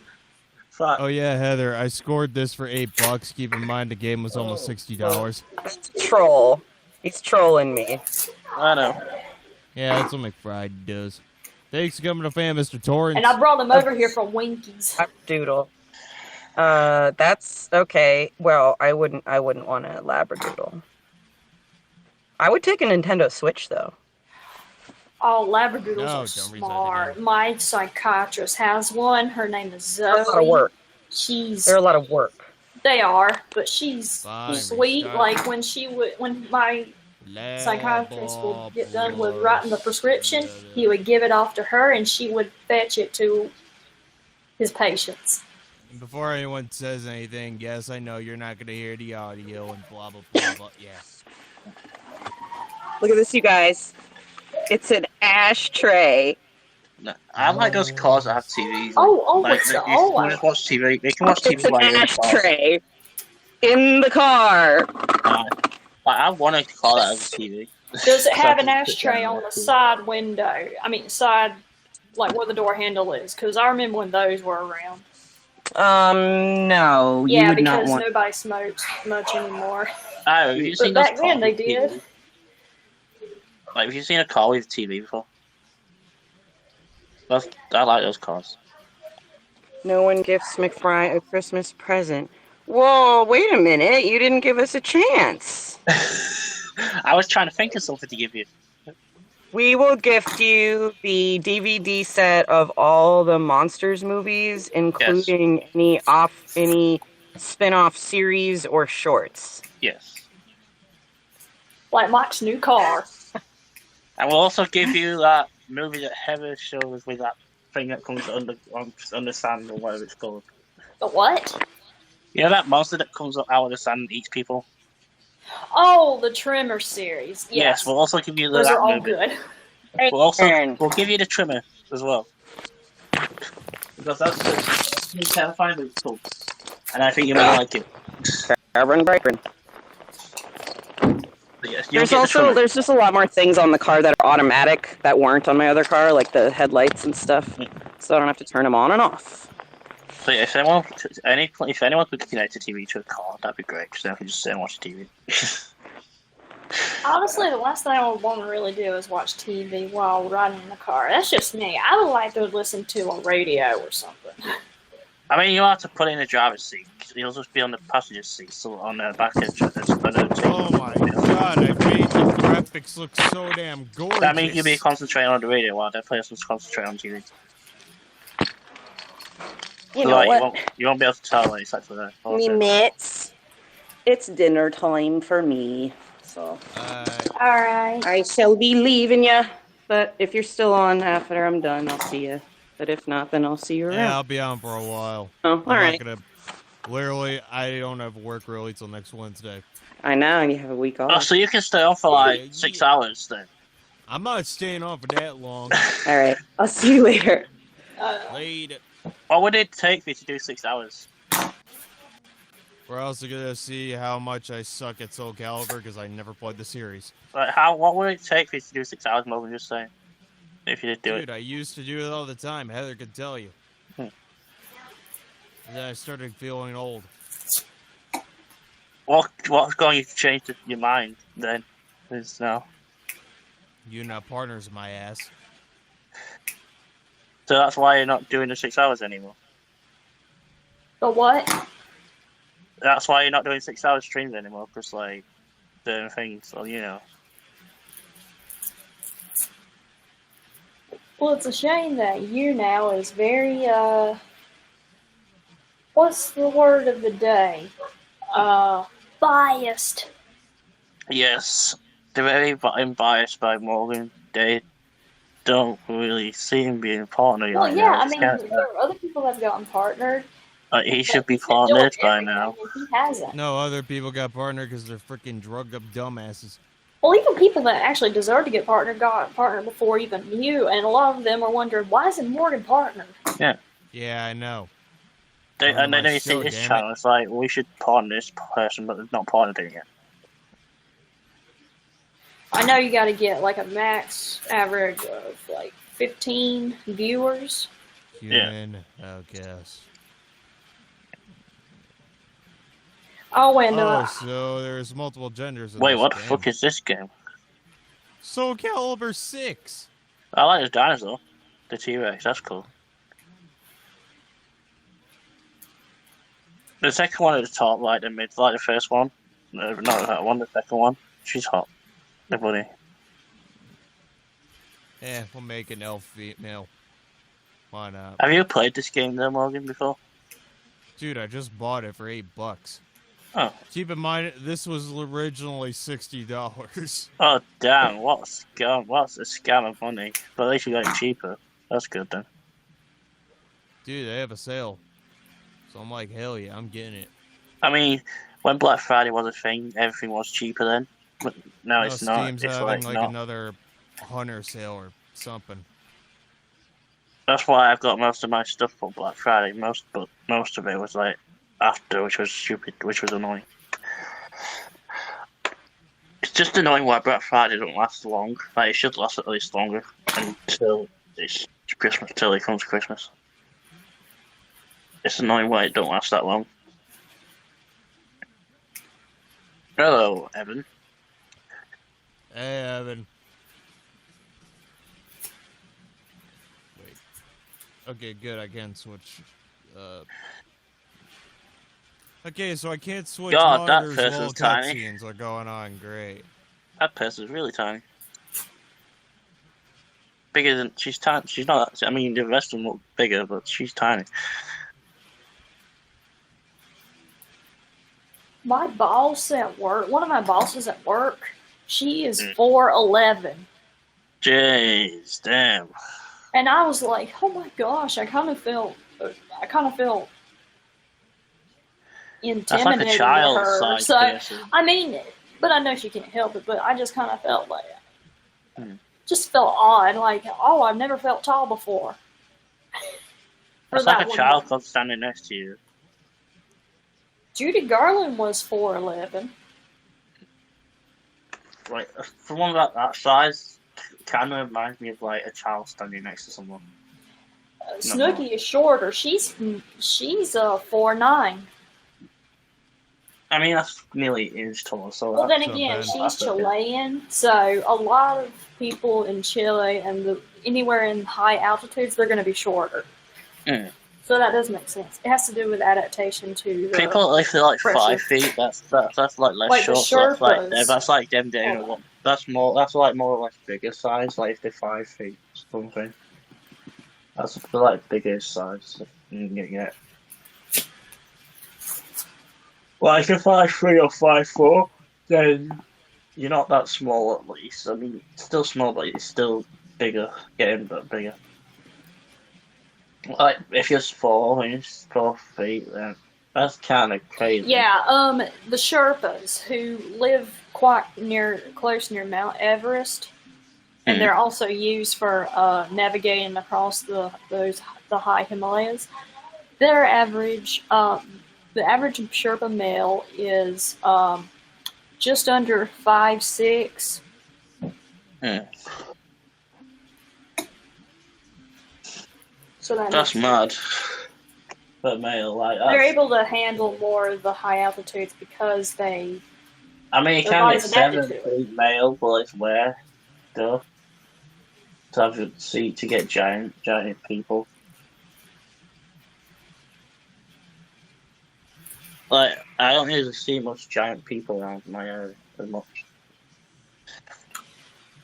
Fuck. Oh yeah, Heather, I scored this for $8. Keep in mind the game was almost $60. that's a troll. He's trolling me. I know. Yeah, that's what McBride does. Thanks for coming to fan, Mr. Torrance. And I brought them over here for Winkies. Labradoodle. That's okay. Well, I wouldn't want a Labradoodle. I would take a Nintendo Switch though. Oh, Labradoodles No, are don't read that smart. again. My psychiatrist has one. Her name is Zoe. They're a lot of work. They're a lot of work. They are, but she's Fine, sweet. restart. Like when my psychiatrist would get done with writing the prescription, he would give it off to her, and she would fetch it to his patients. Before anyone says anything, yes, I know you're not going to hear the audio and blah, blah, blah, blah. Yeah. Look at this, you guys. It's an ashtray. No, I like those cars that have TVs. It's you can just watch TV. They can watch TV It's an while you're in the car. ashtray in the car. I want a car that has a TV. Does it So have I an can sit ashtray down on and the watch side window? I mean, side, like where the door handle is? Because I remember when those were around. No, you Yeah, would not because want. nobody smokes much anymore. Oh, have you But seen those back then cars they with did. TV? Like, have you seen a car with TV before? I like those cars. No one gifts McFry a Christmas present. Whoa, wait a minute. You didn't give us a chance. I was trying to think of something to give you. We will gift you the DVD set of all the Monsters movies, including any spin-off series or shorts. Yes. Like Mike's new car. I will also give you that movie that Heather shows with that thing that comes under sand or whatever it's called. The what? You know that monster that comes up out of the sand and eats people? Oh, the Trimmer series. Yes, we'll also give you Those that are all movie. good. We'll give you the trimmer as well. Because that's you can't find it, it's cool. And I think you might like it. Carbon Brightburn. But yes, you'll get the trimmer. There's just a lot more things on the car that are automatic that weren't on my other car, like the headlights and stuff. So I don't have to turn them on and off. So yeah, if anyone could connect a TV to a car, that'd be great, because then I can just sit and watch TV. Honestly, the last thing I would want to really do is watch TV while riding in the car. That's just me. I would like to listen to a radio or something. I mean, you have to put it in the driver's seat. You'll just be on the passenger seat, so on the back edge. Oh my god, I made the graphics look so damn gorgeous. That means you'll be concentrating on the radio while the person's concentrating on TV. You know what? You won't be able to tell when it's actually there. Me mitts. It's dinner time for me. So Alright. I shall be leaving you. But if you're still on after I'm done, I'll see you. But if not, then I'll see you around. Yeah, I'll be on for a while. Oh, alright. Literally, I don't have work really till next Wednesday. I know, and you have a week off. Oh, so you can stay on for like 6 hours then? I'm not staying on for that long. Alright, I'll see you later. Later. What would it take for you to do 6 hours? We're also gonna see how much I suck at Soul Calibur because I never played the series. Like, what would it take for you to do 6 hours more than just saying? If you did do Dude, I used to do it all the time. Heather could tell you. And then I started feeling old. What's going to change your mind then? Is now. YouNow partners my ass. So that's why you're not doing the 6 hours anymore. The what? That's why you're not doing 6 hour streams anymore, because like doing things, so you know. Well, it's a shame that YouNow is very, what's the word of the day? Biased. Yes, they're very biased by Morgan. They don't really see him being a partner. Well, like, yeah, I mean, there are other people that have gotten partnered. He should be partnered by everything, now. and he hasn't. No, other people got partnered because they're freaking drugged up dumbasses. Well, even people that actually deserve to get partnered got partnered before even you, and a lot of them are wondering, why isn't Morgan partnered? Yeah. Yeah, I know. And then you see this channel, it's like, we should pawn this person, but they're not pawned it yet. I know you got to get like a max average of like 15 viewers. Human, I guess. Oh, and so there's multiple genders in Wait, this what the game. fuck is this game? Soul Calibur 6. I like this dinosaur. The T-Rex, that's cool. The second one at the top, like the mid, like the first one. No, not that one, the second one. She's hot. The bunny. Yeah, we'll make an elf female. Why not? Have you played this game though, Morgan, before? Dude, I just bought it for $8. Oh. Keep in mind, this was originally $60. Oh, damn, what a scam. What's a scam of money? But at least you got it cheaper. That's good then. Dude, they have a sale. So I'm like, hell yeah, I'm getting it. I mean, when Black Friday was a thing, everything was cheaper then. But now it's not. Steam's It's having like like another Hunter sale or something. That's why I've got most of my stuff for Black Friday. Most of it was like after, which was stupid, which was annoying. It's just annoying why Black Friday don't last long. Like, it should last at least longer until it's Christmas, till it comes Christmas. It's annoying why it don't last that long. Hello, Evan. Hey, Evan. Wait. Okay, good. I can switch. Okay, so I can't switch monitors while cutscenes are going on. Great. That person's really tiny. Bigger than she's tiny. She's not. I mean, the rest of them look bigger, but she's tiny. my boss at work, one of my bosses at work, she is 4'11". Jeez, damn. And I was like, oh my gosh, I kind of felt intimidated That's like a child her. size So person. I mean, but I know she can't help it. But I just kind of felt like, just felt odd. Like, oh, I've never felt tall before. It's like a child standing next to you. Judy Garland was 4'11". Like, for one that size, kind of reminds me of like a child standing next to someone. Snooki is shorter. She's 4'9". I mean, that's nearly an inch taller. So well, then again, she's Chilean, so a lot of people in Chile and anywhere in high altitudes, they're going to be shorter. Mm. So that does make sense. It has to do with adaptation to the people if they're like pressure. 5 feet. That's like less like short. The That's like them doing one. That's like more or less bigger size. Like if they're 5 feet or something. That's the like biggest size you can get. Like if you're 5'3" or 5'4", then you're not that small at least. I mean, it's still small, but it's still bigger, getting bigger. Like if you're 4 feet, then that's kind of crazy. Yeah, the Sherpas who live quite close near Mount Everest, and they're also used for navigating across the high Himalayas. Their average, the average Sherpa male is just under 5'6". So that's mad. But male, like they're able to handle more of the high altitudes because they. I mean, it can be 7 feet male, but it's rare, though. To have a seat to get giant people. Like, I don't usually see much giant people around my area as much.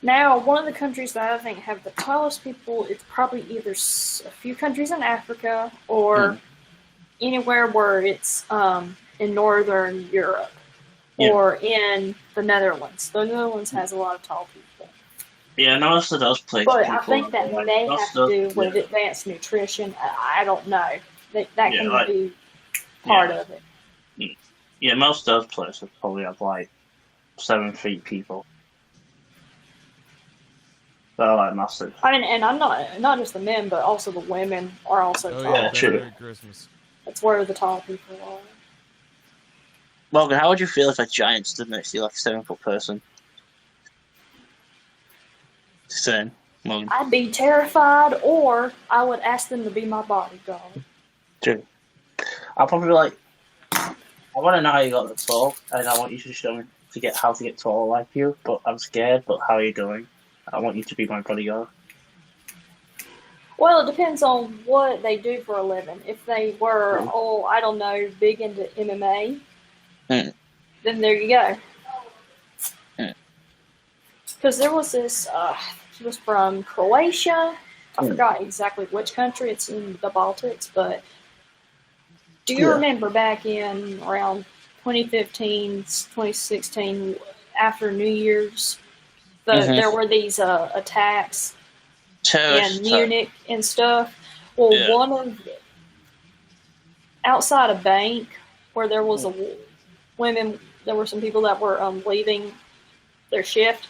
Now, one of the countries that I think have the tallest people, it's probably either a few countries in Africa or anywhere where it's in Northern Europe or in the Netherlands. The Netherlands has a lot of tall people. Yeah, most of those places. But I think that may have to do with advanced nutrition. I don't know. That can be part of it. Yeah, most of those places probably have like 7 feet people. They're like massive. I mean, and I'm not just the men, but also the women are also tall. Yeah, true. Christmas. That's where the tall people are. Morgan, how would you feel if a giant stood next to you like a 7-foot person? Same, Morgan. I'd be terrified, or I would ask them to be my bodyguard. True. I'll probably be like, I want to know how you got the tall, and I want you to show me how to get tall like you, but I'm scared, but how are you doing? I want you to be my bodyguard. Well, it depends on what they do for a living. If they were, I don't know, big into MMA, then there you go. Because there was this, he was from Croatia. I forgot exactly which country. It's in the Baltics, but do you remember back in around 2015, 2016, after New Year's, there were these attacks in Munich and stuff? Well, outside a bank where there was there were some people that were leaving their shift,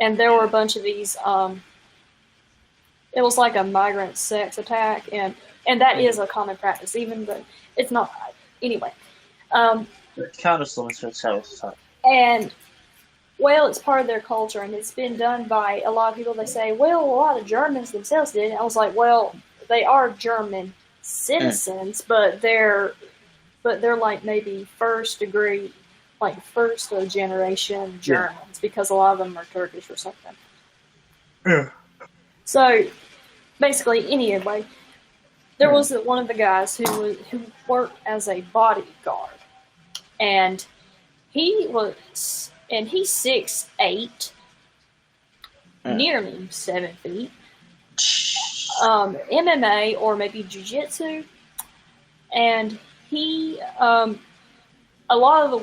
and there were a bunch of these, it was like a migrant sex attack, and that is a common practice, even though it's not, anyway. It's kind of similar to a terrorist attack. And, well, it's part of their culture, and it's been done by a lot of people. They say, well, a lot of Germans themselves did it. I was like, well, they are German citizens, but they're like maybe first generation Germans, because a lot of them are Turkish or something. Yeah. So, basically, anyway, there was one of the guys who worked as a bodyguard, and he's 6'8", nearly 7 feet. MMA or maybe jiu-jitsu, and he a lot of the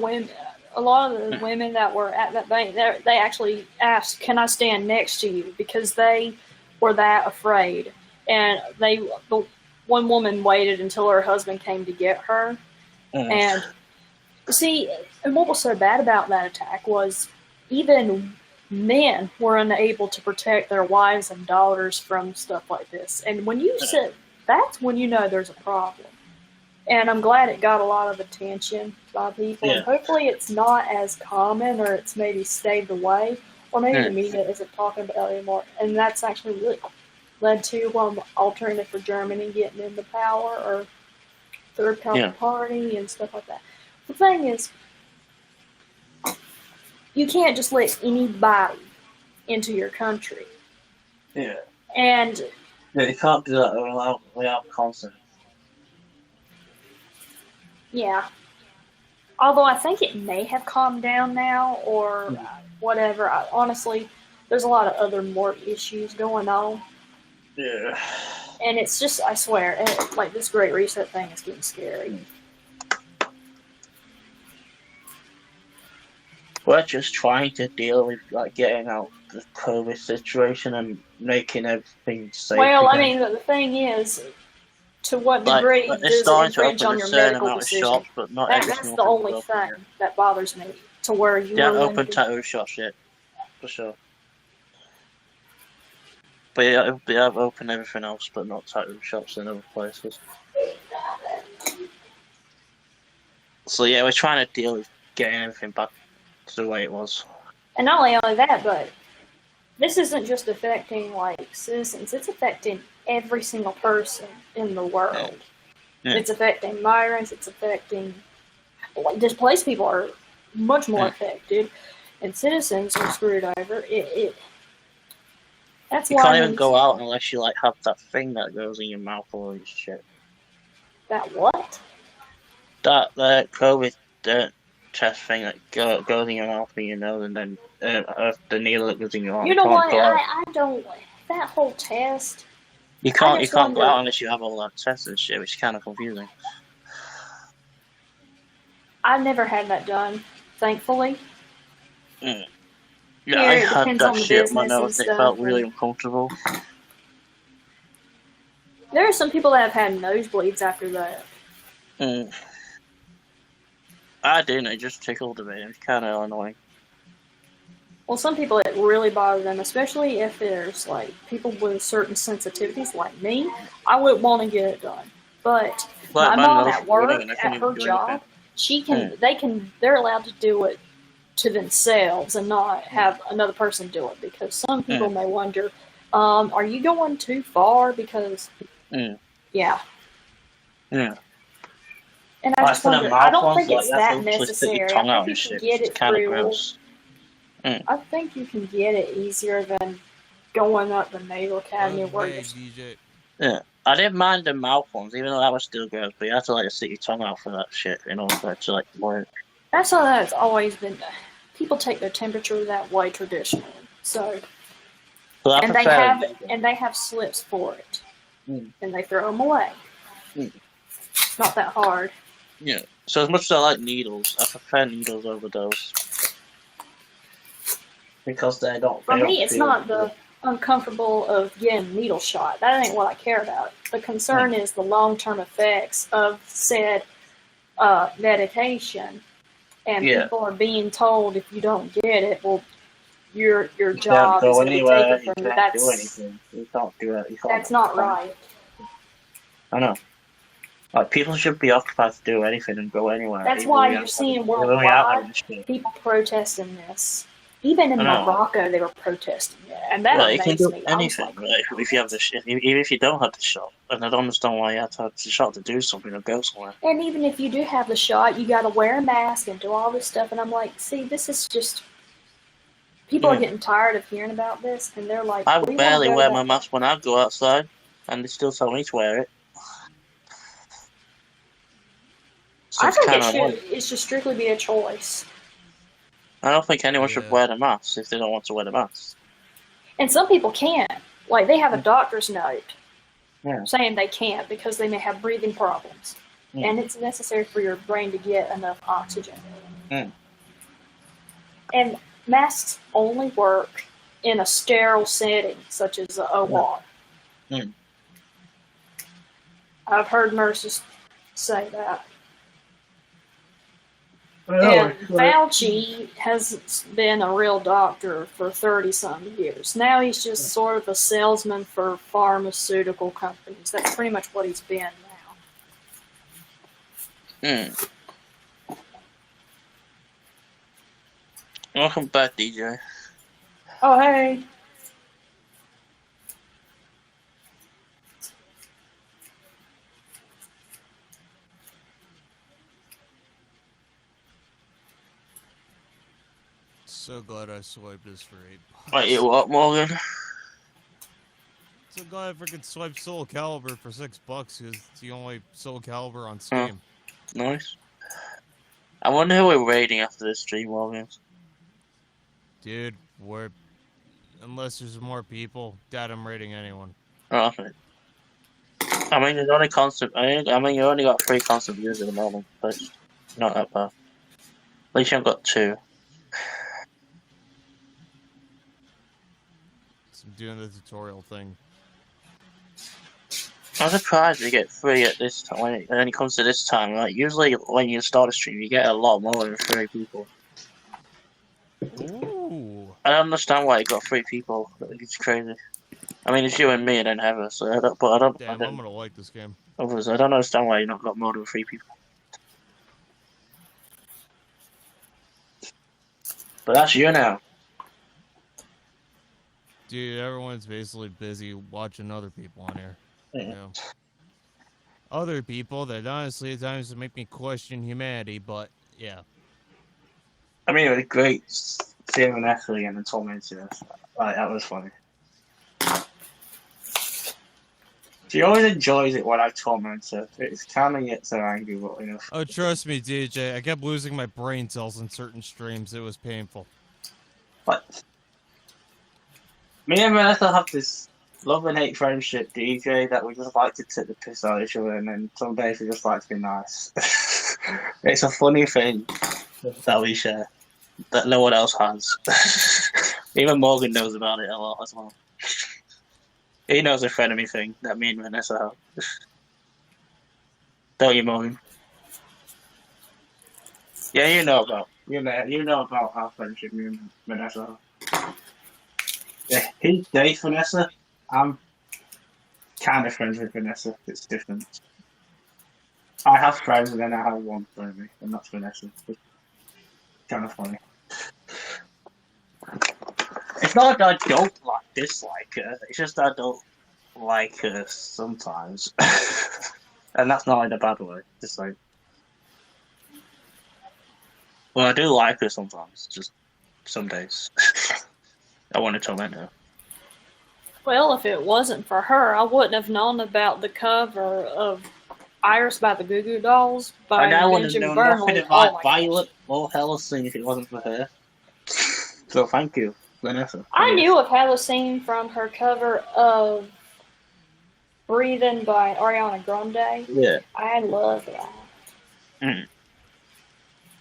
women that were at that bank, they actually asked, "Can I stand next to you?" because they were that afraid. And the one woman waited until her husband came to get her. And see, and what was so bad about that attack was even men were unable to protect their wives and daughters from stuff like this. And when you said, that's when you know there's a problem. And I'm glad it got a lot of attention by people. And hopefully it's not as common, or it's maybe stayed away, or maybe the media isn't talking about it anymore. And that's actually really led to alternative for Germany getting into power, or third party and stuff like that. The thing is, you can't just let anybody into your country. Yeah. And you can't do that without consent. Yeah. Although I think it may have calmed down now, or whatever. Honestly, there's a lot of other more issues going on. Yeah. And it's just, I swear, like, this Great Reset thing is getting scary. We're just trying to deal with, like, getting out the COVID situation and making everything safe. Well, again. I mean, the thing is, to what degree does it infringe on your medical decision? Shops, but not that's the only thing that bothers me, to where you open tattoo shops yet, for sure. But yeah, I've opened everything else, but not tattoo shops in other places. So yeah, we're trying to deal with getting everything back to the way it was. And not only that, but this isn't just affecting, like, citizens. It's affecting every single person in the world. Yeah. It's affecting migrants. It's affecting, like, displaced people are much more affected, and citizens are screwed over. That's you why can't even go out unless you, like, have that thing that goes in your mouth or all this shit. That what? That COVID test thing that goes in your mouth and your nose, and then the needle that goes in your arm. You know what? I don't. That whole test. You can't go out unless you have all that test and shit, which is kind of confusing. I've never had that done, thankfully. Yeah, I had that shit in my nose. It felt really uncomfortable. There are some people that have had nosebleeds after that. I didn't. It just tickled a bit. It's kind of annoying. Well, some people, it really bothers them, especially if there's, like, people with certain sensitivities like me. I wouldn't want to get it done. But But my man, mom those at work, women, I couldn't at her even do job, anything. she can, they're allowed to do it to themselves and not have another person do it, because some people may wonder, are you going too far? Because, yeah. Yeah. And I just for the wonder, I mouth don't ones, think like, it's you have to that literally stick your necessary. I tongue out think and you can shit. get It's it kind of through, gross. I think you can get it easier than going up the Naval Academy where Okay, you're... DJ. Yeah. I didn't mind the mouth ones, even though that was still gross, but you have to, like, stick your tongue out for that shit in order for it to, like, work. That's how that's always been done. People take their temperature that way traditionally. So, But I and prefer they have slips for it, Mm. and they throw them away. Mm. It's not that hard. Yeah. So as much as I like needles, I prefer needles over those. Because they don't For me, feel it's not good. the uncomfortable of getting a needle shot. That ain't what I care about. The concern is the long-term effects of said medication, and people are being told if you don't get it, well, your You can't job is go going to be anywhere, taken you from you. can't do anything. You can't do it. You can't. That's not right. I know. Like, people should be occupied to do anything and go anywhere. That's even why we you're out seeing even we out worldwide having shit. people protesting this. Even in I know. Morocco, they were protesting it, and that Like, you can amazed do me. I was anything, like, like, if you have the shit, even if you don't have the shot. And I don't understand why you have to have the shot to do something or go somewhere. and even if you do have the shot, you got to wear a mask and do all this stuff. And I'm like, see, this is just... People are getting tired of hearing about this, and they're like, I we want barely to go wear to my that... mask when I go outside, and they still tell me to wear it. So I it's think kind of annoying. it should strictly be a choice. I don't think anyone should wear the mask if they don't want to wear the mask. And some people can't. Like, they have a doctor's note Yeah. saying they can't because they may have breathing problems. And it's necessary for your brain to get enough oxygen. And masks only work in a sterile setting, such as a OR. I've heard nurses say that. And Fauci has been a real doctor for 30-some years. Now he's just sort of a salesman for pharmaceutical companies. That's pretty much what he's been now. Welcome back, DJ. Oh, hey. So glad I swiped this for $8. Wait, you what, Morgan? So glad I freaking swiped Soul Calibur for $6 because it's the only Soul Calibur on Steam. Nice. I wonder who we're raiding after this stream, Morgan. Dude, unless there's more people, doubt I'm raiding anyone. Oh, okay. I mean, there's only constant. I mean, you only got 3 constant views at the moment, but it's not that bad. At least you've got 2. So I'm doing the tutorial thing. I'm surprised we get 3 at this time. When it comes to this time, like usually when you start a stream, you get a lot more than 3 people. Ooh. I don't understand why you got 3 people. It's crazy. I mean, it's you and me and then Heather, so I don't. Damn, I'm gonna like this game. Others, I don't understand why you not got more than 3 people. But that's you now. Dude, everyone's basically busy watching other people on here. You know? Other people that honestly at times make me question humanity, but yeah. I mean, it was great seeing Vanessa again and tormenting us. Like, that was funny. She always enjoys it when I torment her. It's kind of gets her angry, but you know. Oh, trust me, DJ. I kept losing my brain cells in certain streams. It was painful. But me and Vanessa have this love and hate friendship, DJ, that we just like to take the piss out of each other, and then some days we just like to be nice. It's a funny thing that we share that no one else has. Even Morgan knows about it a lot as well. He knows the frenemy thing that me and Vanessa have. Don't you, Morgan? Yeah, you know about our friendship, me and Vanessa. Yeah, he dates Vanessa. I'm kind of friends with Vanessa. It's different. I have friends and then I have one friend, and that's Vanessa. It's kind of funny. It's not that I don't dislike her, it's just that I don't like her sometimes. And that's not in a bad way. Just like, well, I do like her sometimes, just some days. I want to torment her. Well, if it wasn't for her, I wouldn't have known about the cover of Iris by the Goo Goo Dolls by And I wouldn't have Benjamin known nothing Burnley. about Oh my Violet or Hellsing if it wasn't for her. So thank you, Vanessa. I knew of Halocene from her cover of Breathing by Ariana Grande. Yeah. I love that. Mm.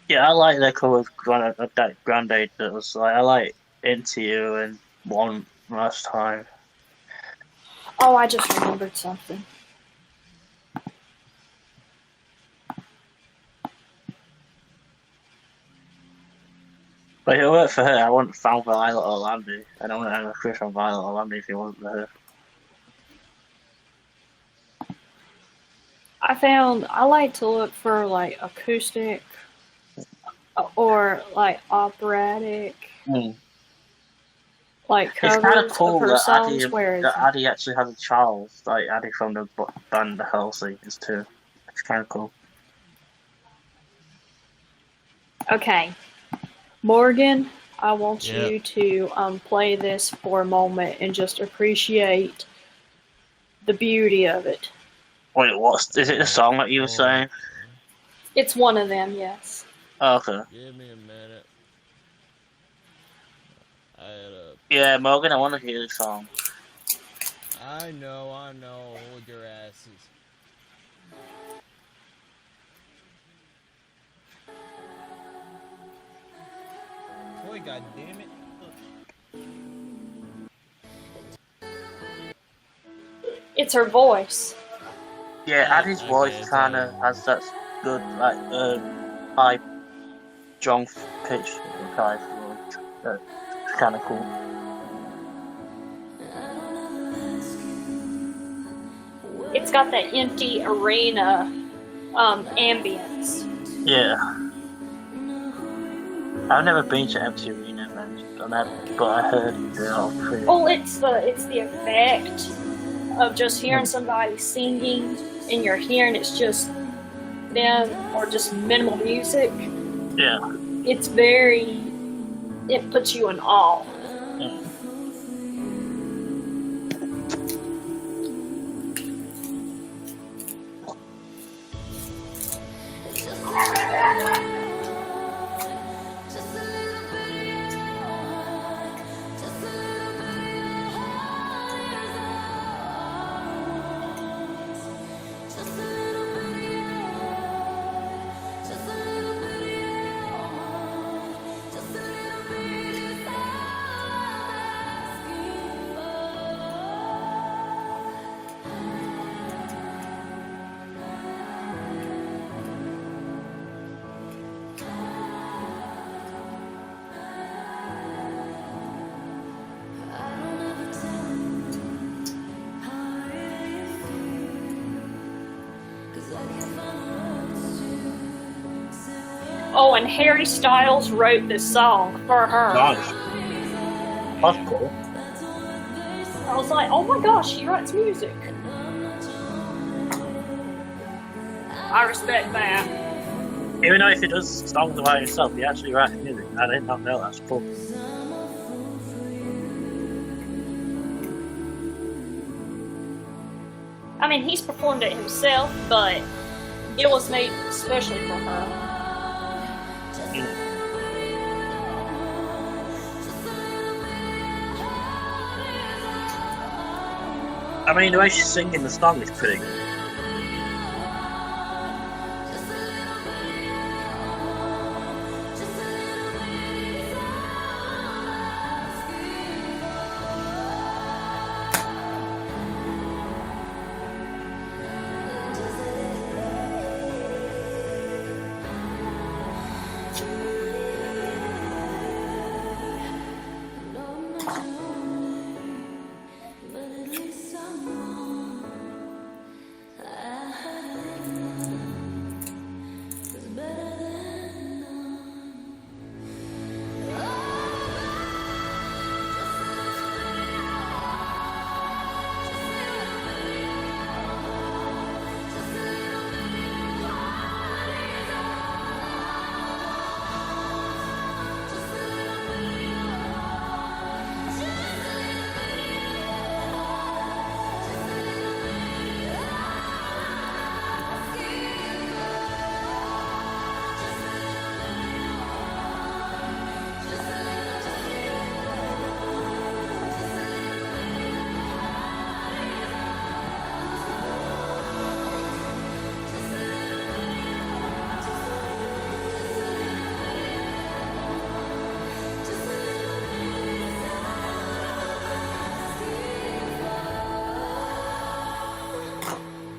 Yeah, I like that cover of that Grande does. Like, I like Into You and One Last Time. Oh, I just remembered something. But if it weren't for her, I wouldn't have found Violet or Landy. I don't want to have a crush on Violet or Landy if it wasn't for her. I like to look for like acoustic or like operatic, like It's covers kind of cool of her that songs. Where Addie actually has a child, like Addie from the band The Hellseekers too. It's kind of cool. Okay, Morgan, I want you to play this for a moment and just appreciate the beauty of it. Wait, is it the song that you were saying? It's one of them, yes. Oh, okay. Give me a minute. Yeah, Morgan, I want to hear the song. I know. Hold your asses. Boy, God damn it. It's her voice. Yeah, Addie's voice kind of has that good, like, high, strong pitch type voice. It's kind of cool. It's got that empty arena ambience. Yeah. I've never been to empty arena, but I heard they're all pretty. Well, it's the effect of just hearing somebody singing and you're hearing it's just them or just minimal music. Yeah. It puts you in awe. Yeah. Oh, and Harry Styles wrote this song for her. Nice. That's cool. I was like, oh my gosh, he writes music. I respect that. Even though if he does songs by himself, he actually writes music. I did not know that's cool. I mean, he's performed it himself, but it was made especially for her. I mean, the way she's singing the song is pretty good.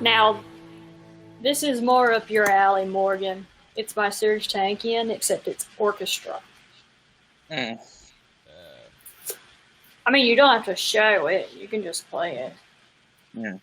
Now, this is more up your alley, Morgan. It's by Serge Tankian, except it's orchestra. Mm. I mean, you don't have to show it. You can just play it. Yeah.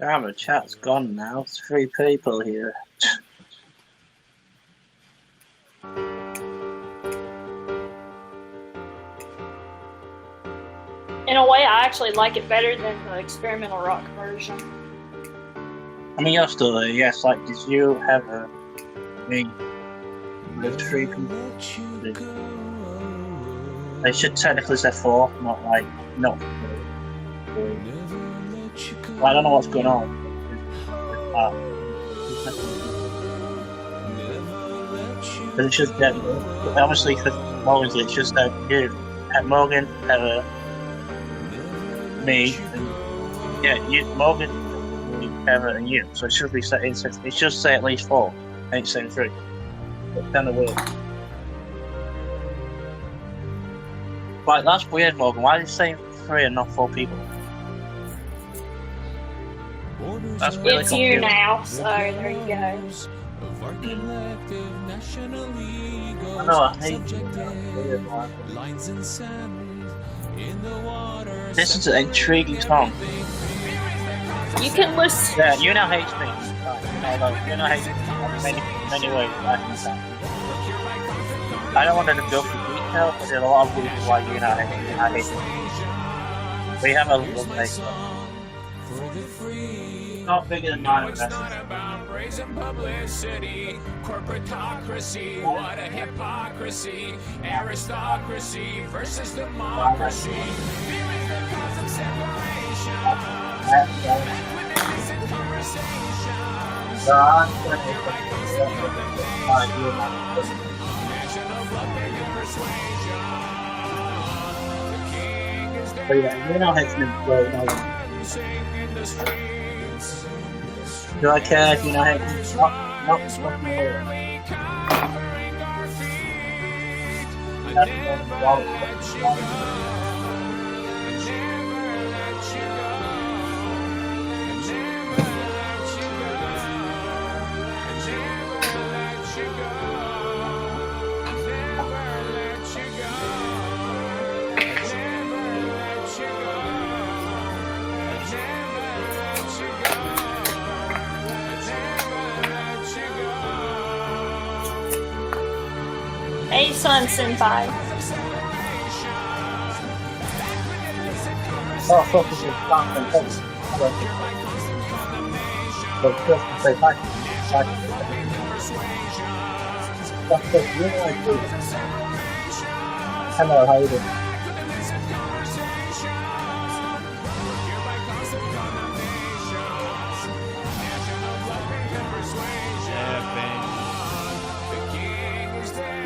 Damn, the chat's gone now. 3 people here. In a way, I actually like it better than the experimental rock version. I mean, you're still there, yes. Like, did you have a thing with 3 people? They should technically say 4, not like, no. Well, I don't know what's going on. But it's just that, obviously, for Morgan's, it's just that you had Morgan, me, and you, Morgan, me, Heather, and you. So it should be set. It should say at least 4. Ain't saying 3. It's kind of weird. Right, that's weird, Morgan. Why are you saying 3 and not 4 people? That's really it's YouNow, so there you go. I know, I hate this is an intriguing song. You can listen. Yeah, YouNow hates me. YouNow hates me in many ways. I don't want to go through detail, but there are a lot of reasons why YouNow hates me. We have a little place. Not bigger than mine. Publicity, corporatocracy, what a hypocrisy, aristocracy versus democracy. Fear is the cause of separation. National blood making persuasion. The king is dead. But yeah, YouNow hates me. Sing in the streets. Do I care if YouNow hates me? Not me. Hey, Sun Senpai. Oh, focus is something. But just to say back. That's just really good. Hello, how you doing?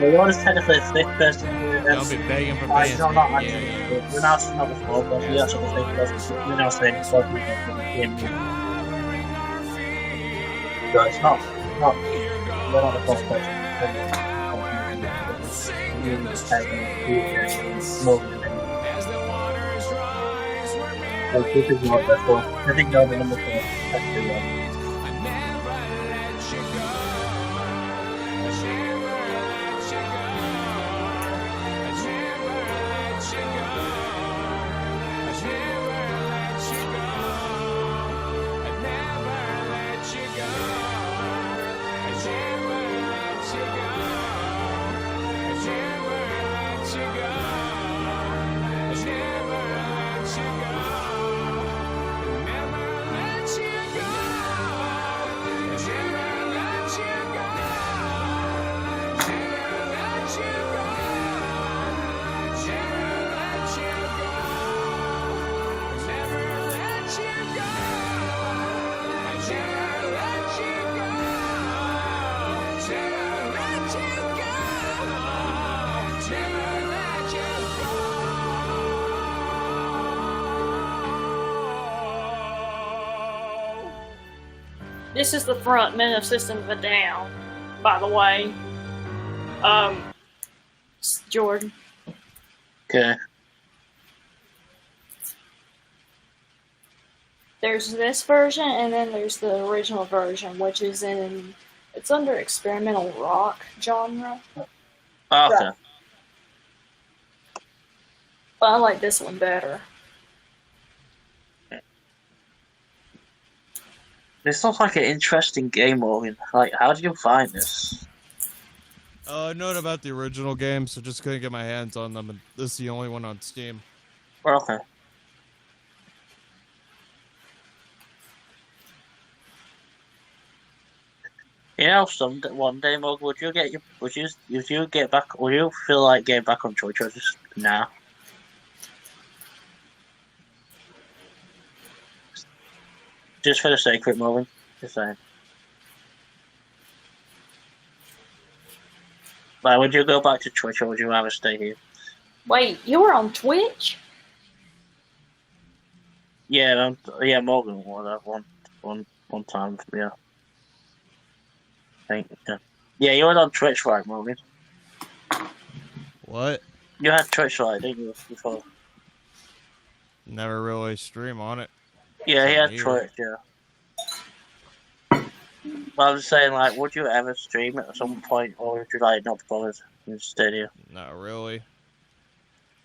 Well, you're technically a 5th person who I'll be begging for fans. No, not actually. You're now not the 4th person, you're actually the 5th person. You're now saying 4 people in the game. So it's not, you're not the 4th person. You're more than me. So this is not the 4th. I think you're the number 4. Actually, yeah. This is the frontman of System of a Down, by the way. Jordan. Okay. There's this version, and then there's the original version, which is it's under experimental rock genre. Okay. But I like this one better. This looks like an interesting game, Morgan. Like, how did you find this? Known about the original game, so just couldn't get my hands on them, and this is the only one on Steam. Okay. You know, one day, Morgan, would you feel like getting back on Twitch or just now? Just for the sake of it, Morgan. Just saying. Like, would you go back to Twitch or would you rather stay here? Wait, you were on Twitch? Yeah, Morgan wore that one time, yeah. Yeah, you were on Twitch, right, Morgan? What? You had Twitch, right, didn't you, before? Never really stream on it. Yeah, he had Twitch, yeah. But I'm just saying, like, would you ever stream it at some point, or would you, like, not bother instead here? Not really.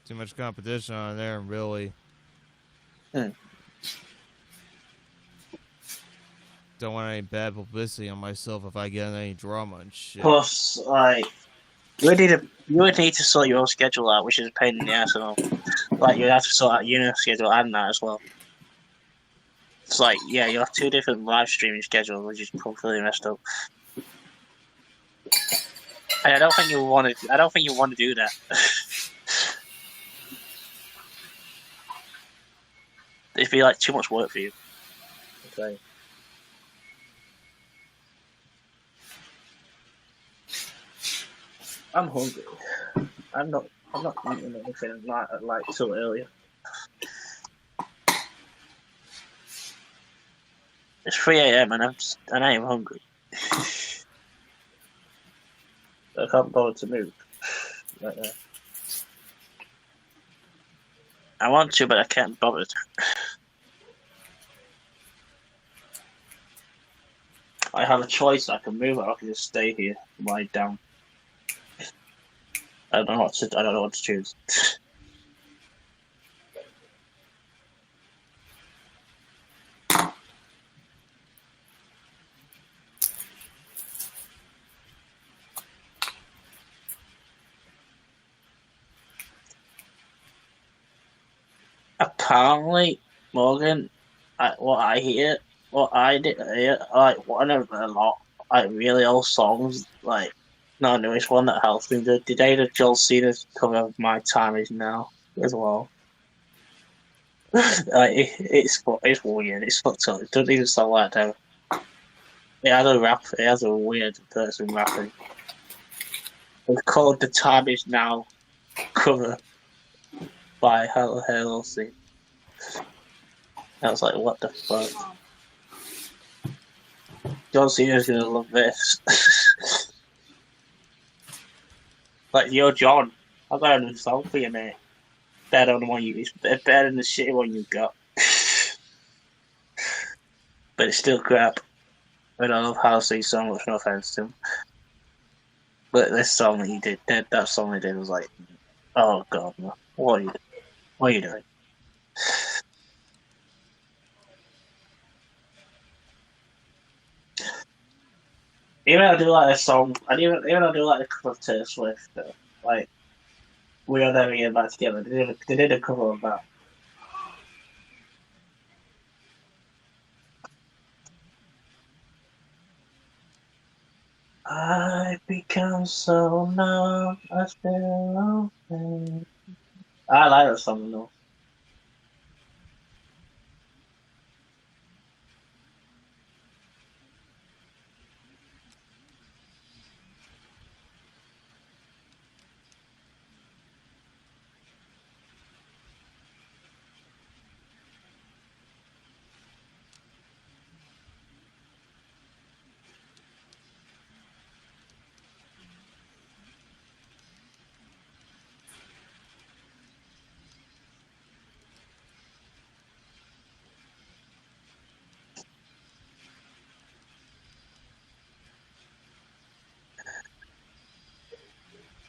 Too much competition on there, and really. Don't want any bad publicity on myself if I get any drama and shit. Plus, like, you would need to sort your own schedule out, which is a pain in the ass and all. Like, you'd have to sort out YouNow schedule and that as well. It's like, yeah, you have two different live streaming schedules, which is completely messed up. And I don't think you want to do that. It'd be like too much work for you. Okay. I'm hungry. I'm not eating anything like till earlier. It's 3 AM and I am hungry. I can't bother to move right now. I want to, but I can't bother to. I have a choice. I can move or I can just stay here, lie down. I don't know what to choose. Apparently, Morgan, what I hear, like one of a lot, like really old songs, like not the newest one that helped me. The day that Joel Cena's cover of "My Time Is Now" as well. Like it's weird. It's fucked up. It doesn't even sound like that. It has a weird person rapping. It's called "The Time Is Now" cover by Hello C. I was like, what the fuck? John Cena's gonna love this. Like, yo, John, I've got a new song for you, mate. Better than the one it's better than the shitty one you got. But it's still crap. And I love Halsey so much, no offense to him. But this song that he did, that song he did was like, oh god, no. What are you doing? Even I do like a song, and even I do like the cover of Taylor Swift, like, We Are Never Getting Back Together. They did a cover of that. I become so numb, I feel okay. I like that song though.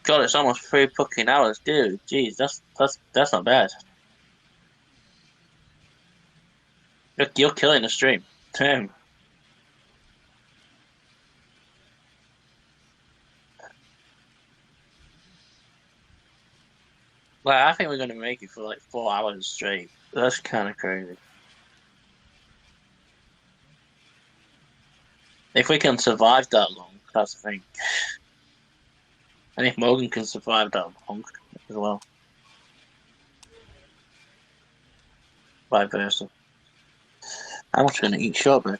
God, it's almost 3 fucking hours, dude. Jeez, that's not bad. You're killing the stream. Damn. Like, I think we're gonna make it for like 4 hours straight. That's kind of crazy. If we can survive that long, that's the thing. And if Morgan can survive that long as well. Vice versa. I'm just gonna eat shortbread.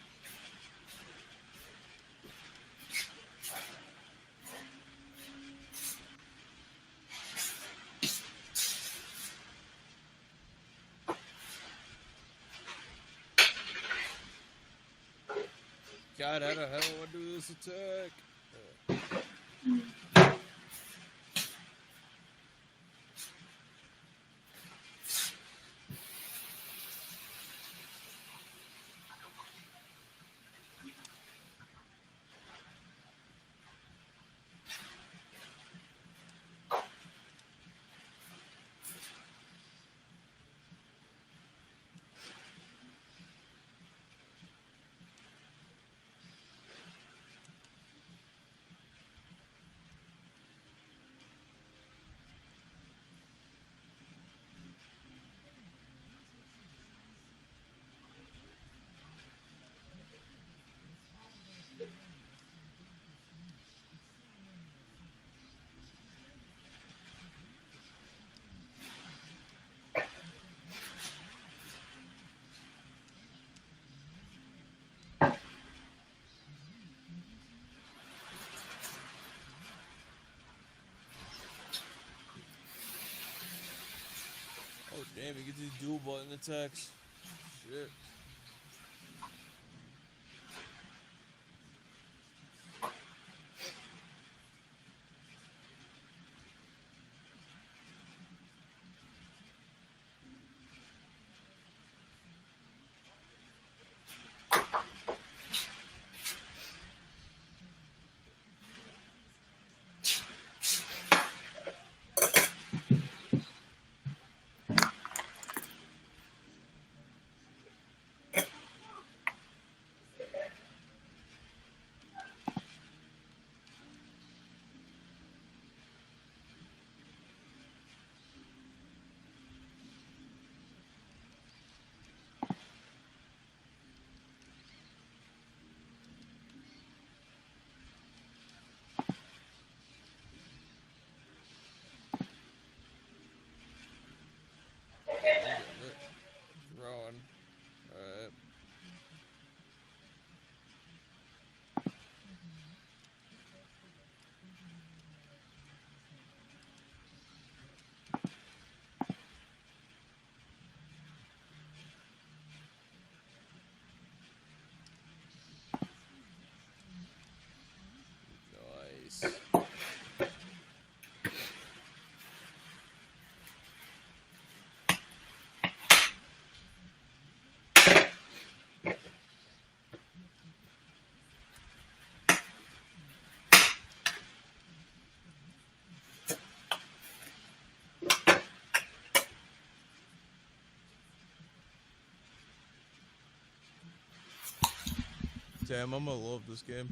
God, how the hell do I do this attack? Oh damn, you get these dual button attacks. Shit. Drawing. Alright. Nice. Damn, I'm gonna love this game.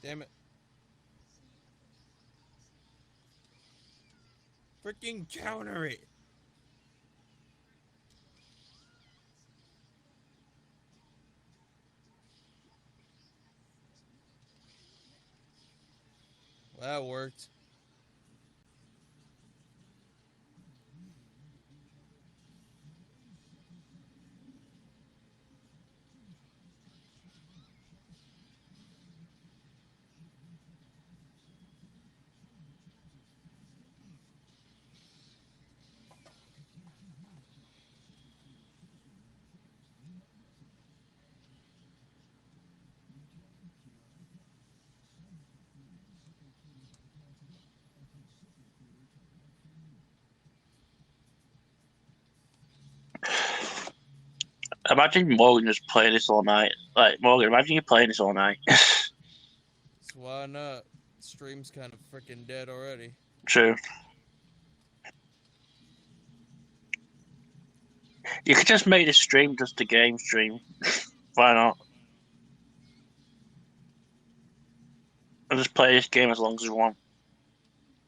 Damn it. Freaking counter it. Well, that worked. Imagine Morgan just playing this all night. Like, Morgan, imagine you playing this all night. So why not? Stream's kind of freaking dead already. True. You could just make this stream just a game stream. Why not? And just play this game as long as you want.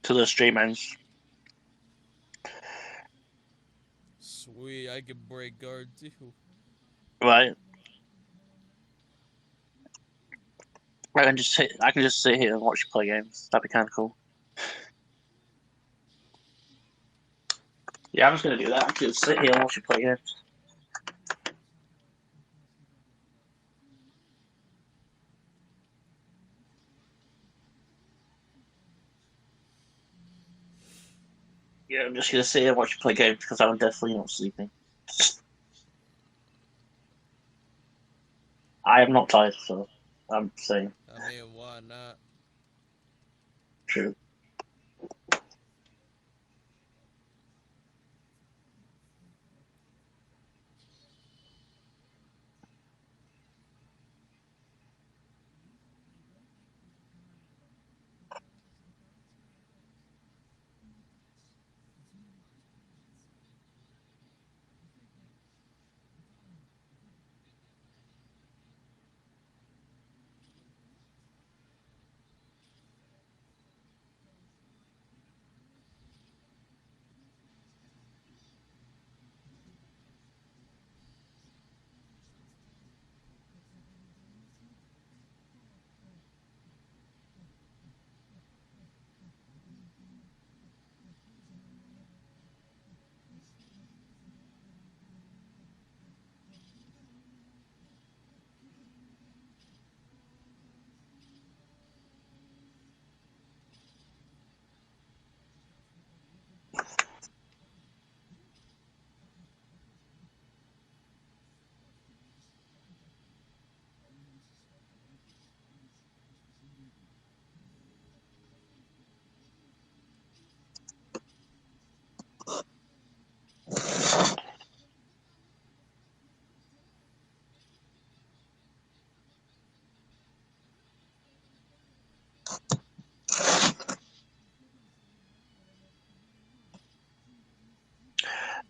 Till the stream ends. Sweet, I could break guard too. Right? I can just sit here and watch you play games. That'd be kinda cool. Yeah, I'm just gonna do that. I can just sit here and watch you play games. Yeah, I'm just gonna sit here and watch you play games because I'm definitely not sleeping. I am not tired, so I'm saying I mean, why not? true.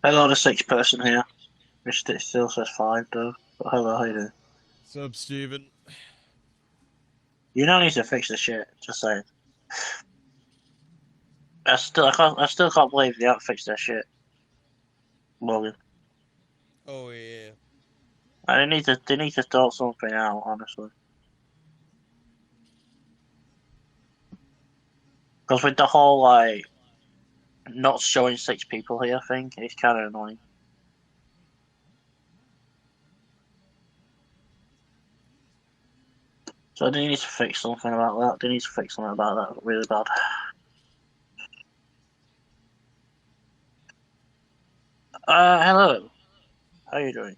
Hello, the 6th person here. Which it still says 5 though. But hello, how you doing? What's up, Steven? You don't need to fix this shit. Just saying. I still can't believe they haven't fixed that shit, Morgan. Oh, yeah. They need to sort something out, honestly. Because with the whole like not showing 6 people here thing, it's kind of annoying. So they need to fix something about that. They need to fix something about that really bad. Hello. How you doing?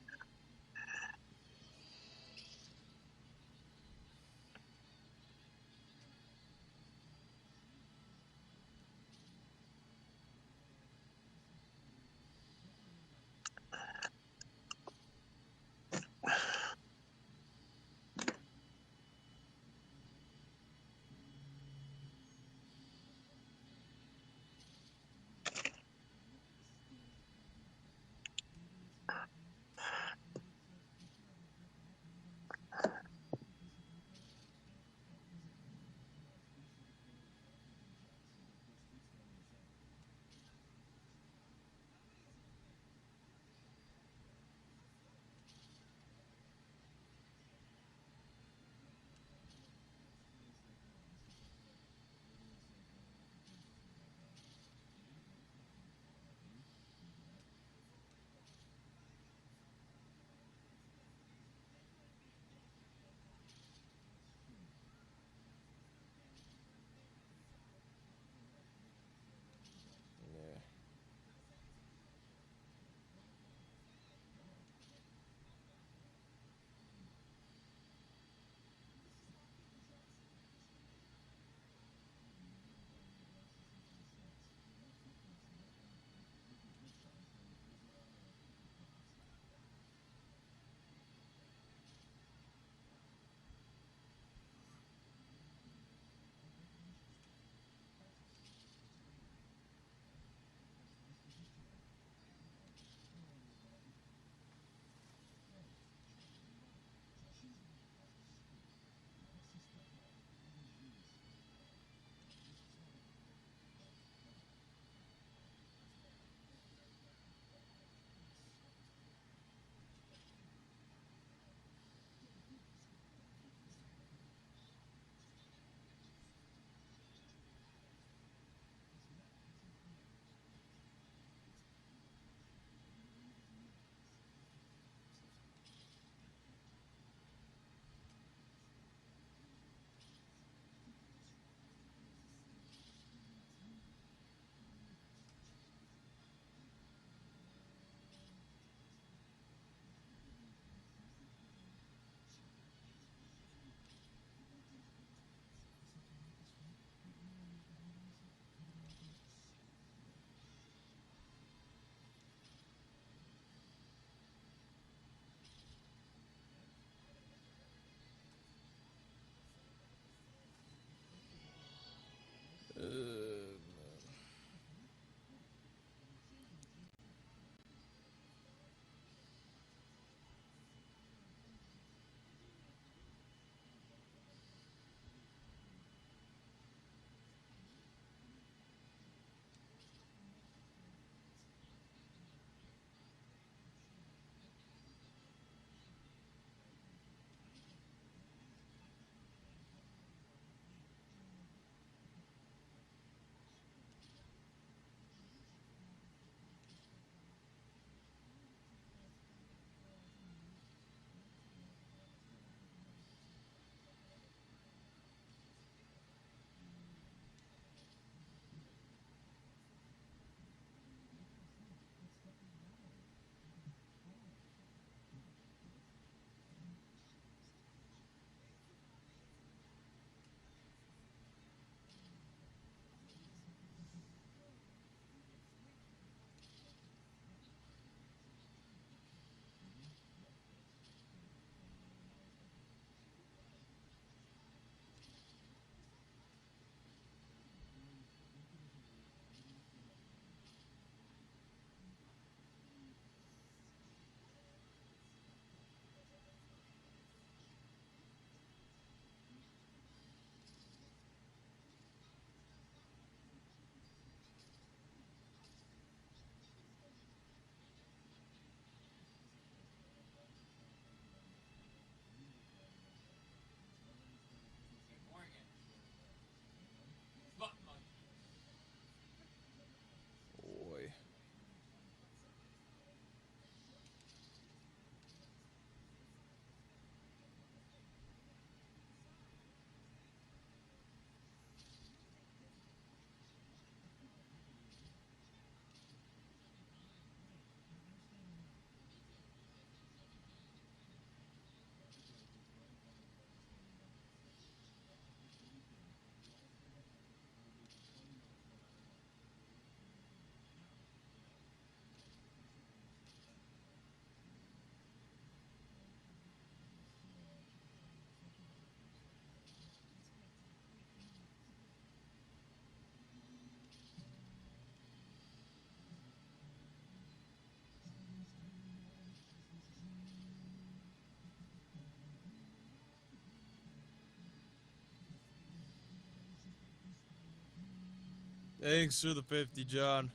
Thanks for the 50, John.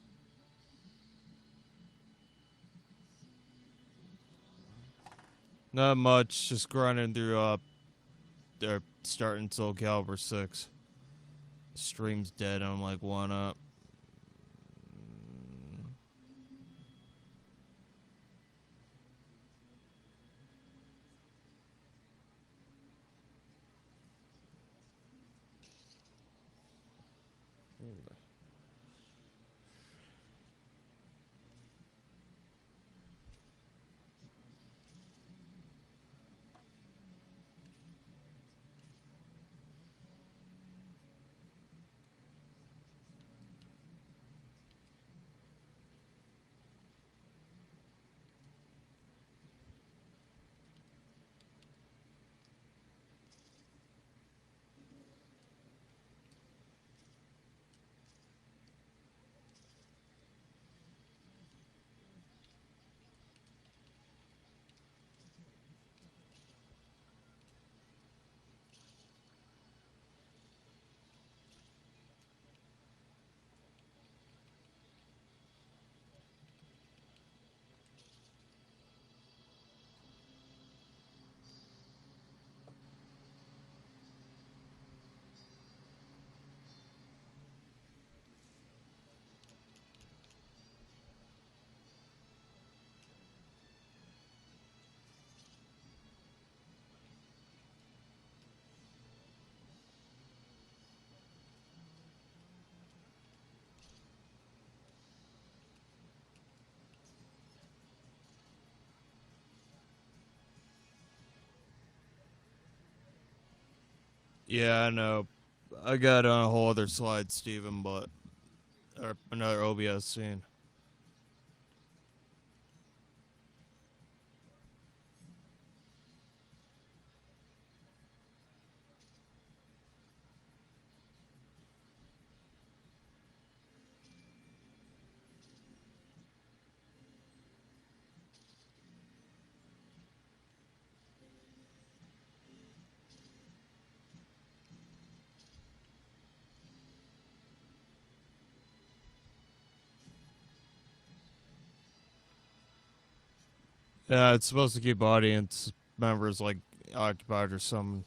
Not much, just grinding through, they're starting Soul Calibur 6. Stream's dead, I'm like, why not? Yeah, I know. I got on a whole other slide, Steven, but... Or another OBS scene. Yeah, it's supposed to keep audience members, like, occupied or something.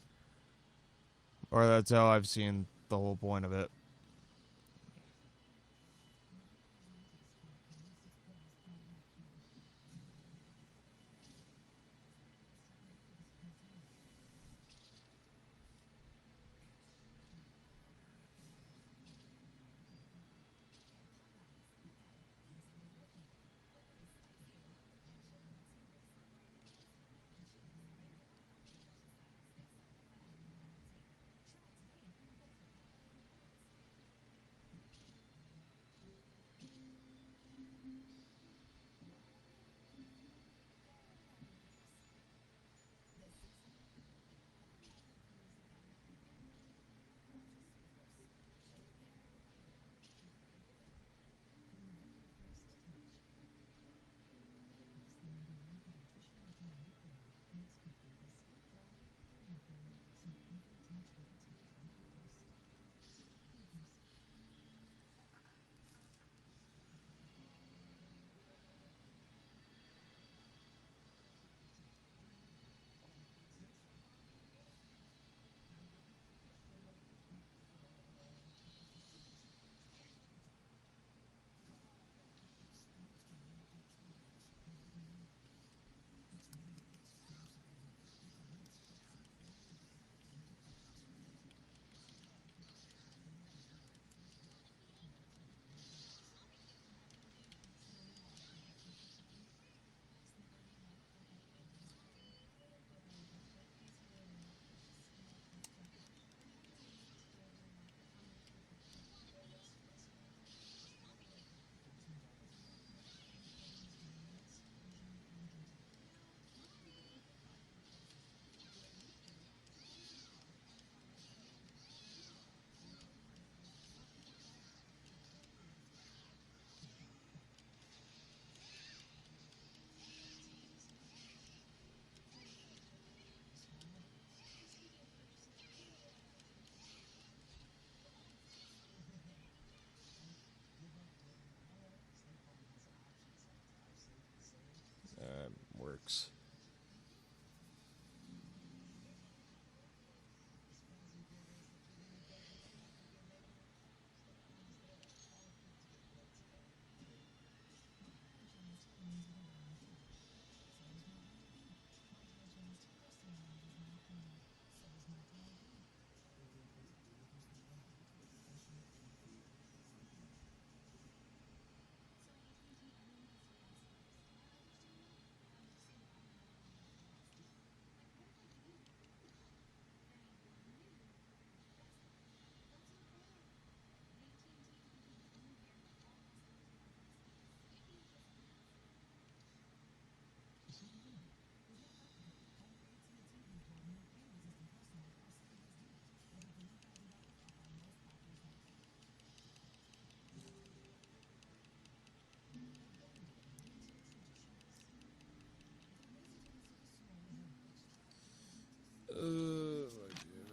Or that's how I've seen the whole point of it. works. My dude.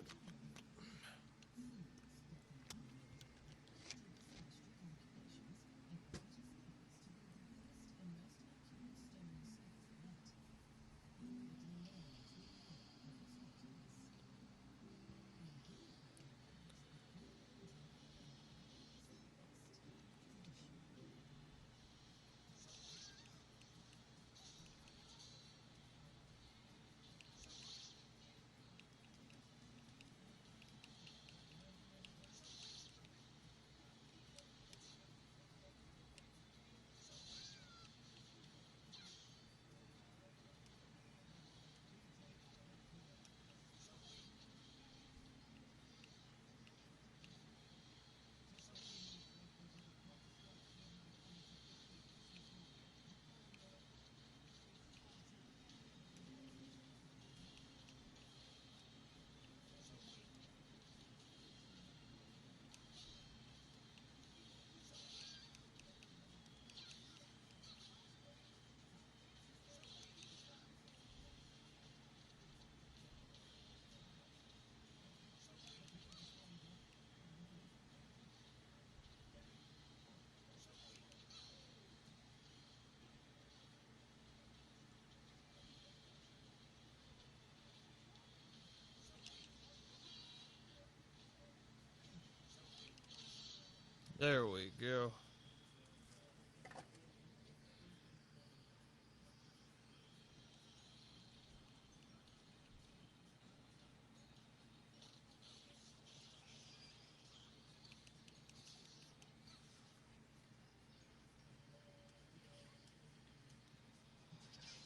There we go.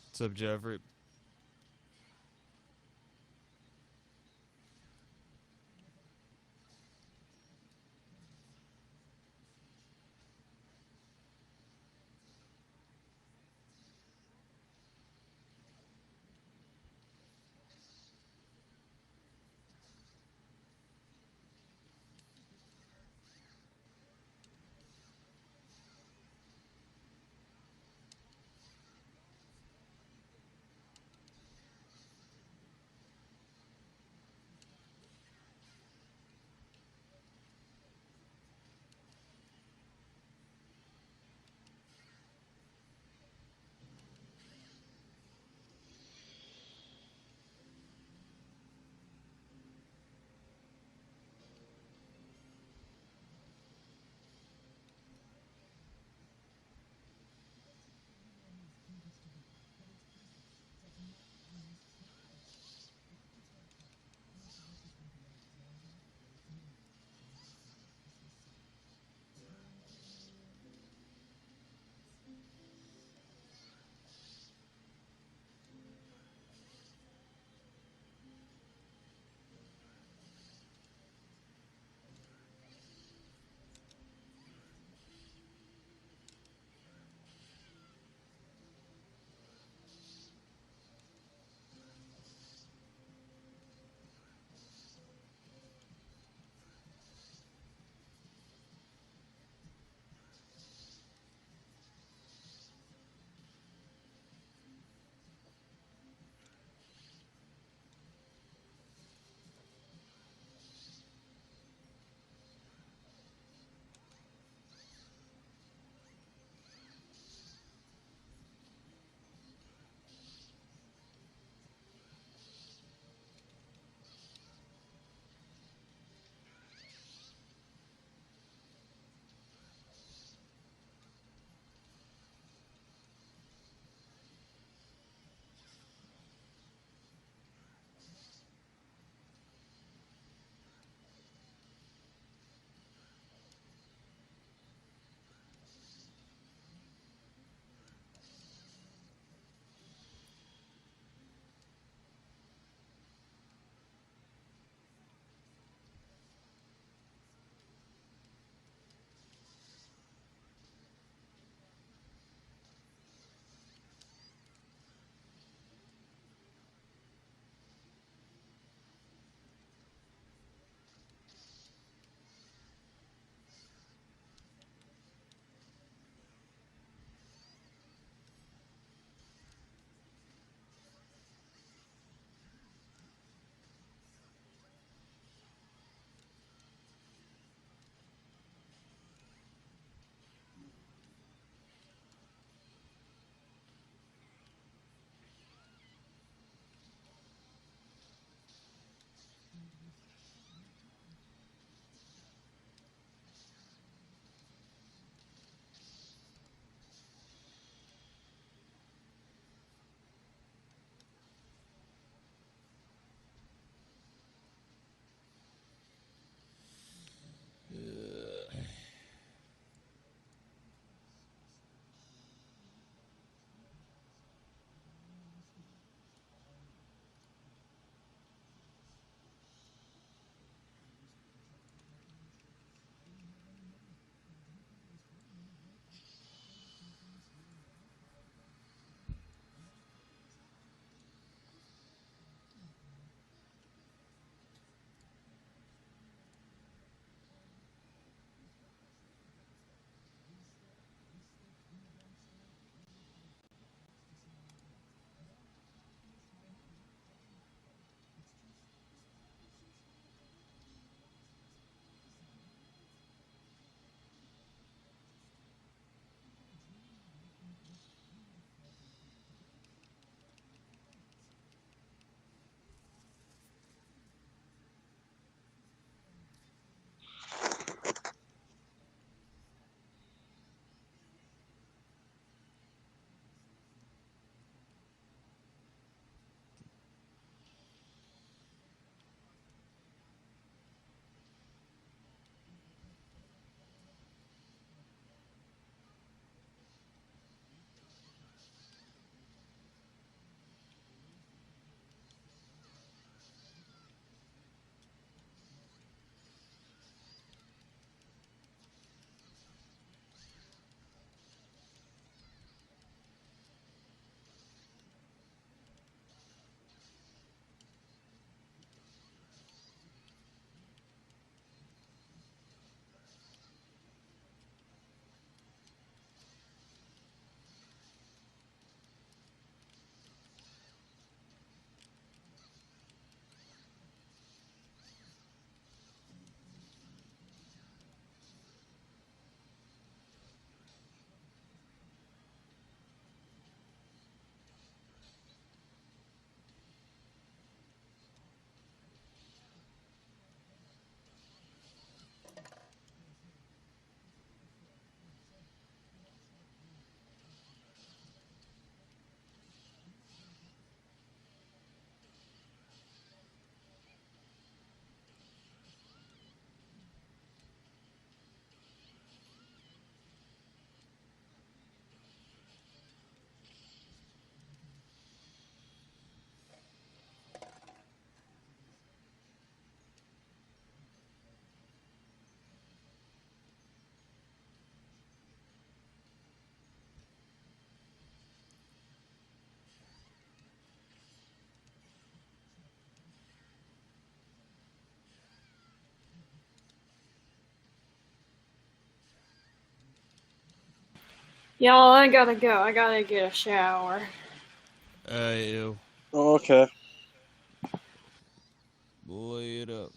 What's up, Jeffrey? Y'all, I gotta go. I gotta get a shower. Ew. Oh, okay. Boy it up.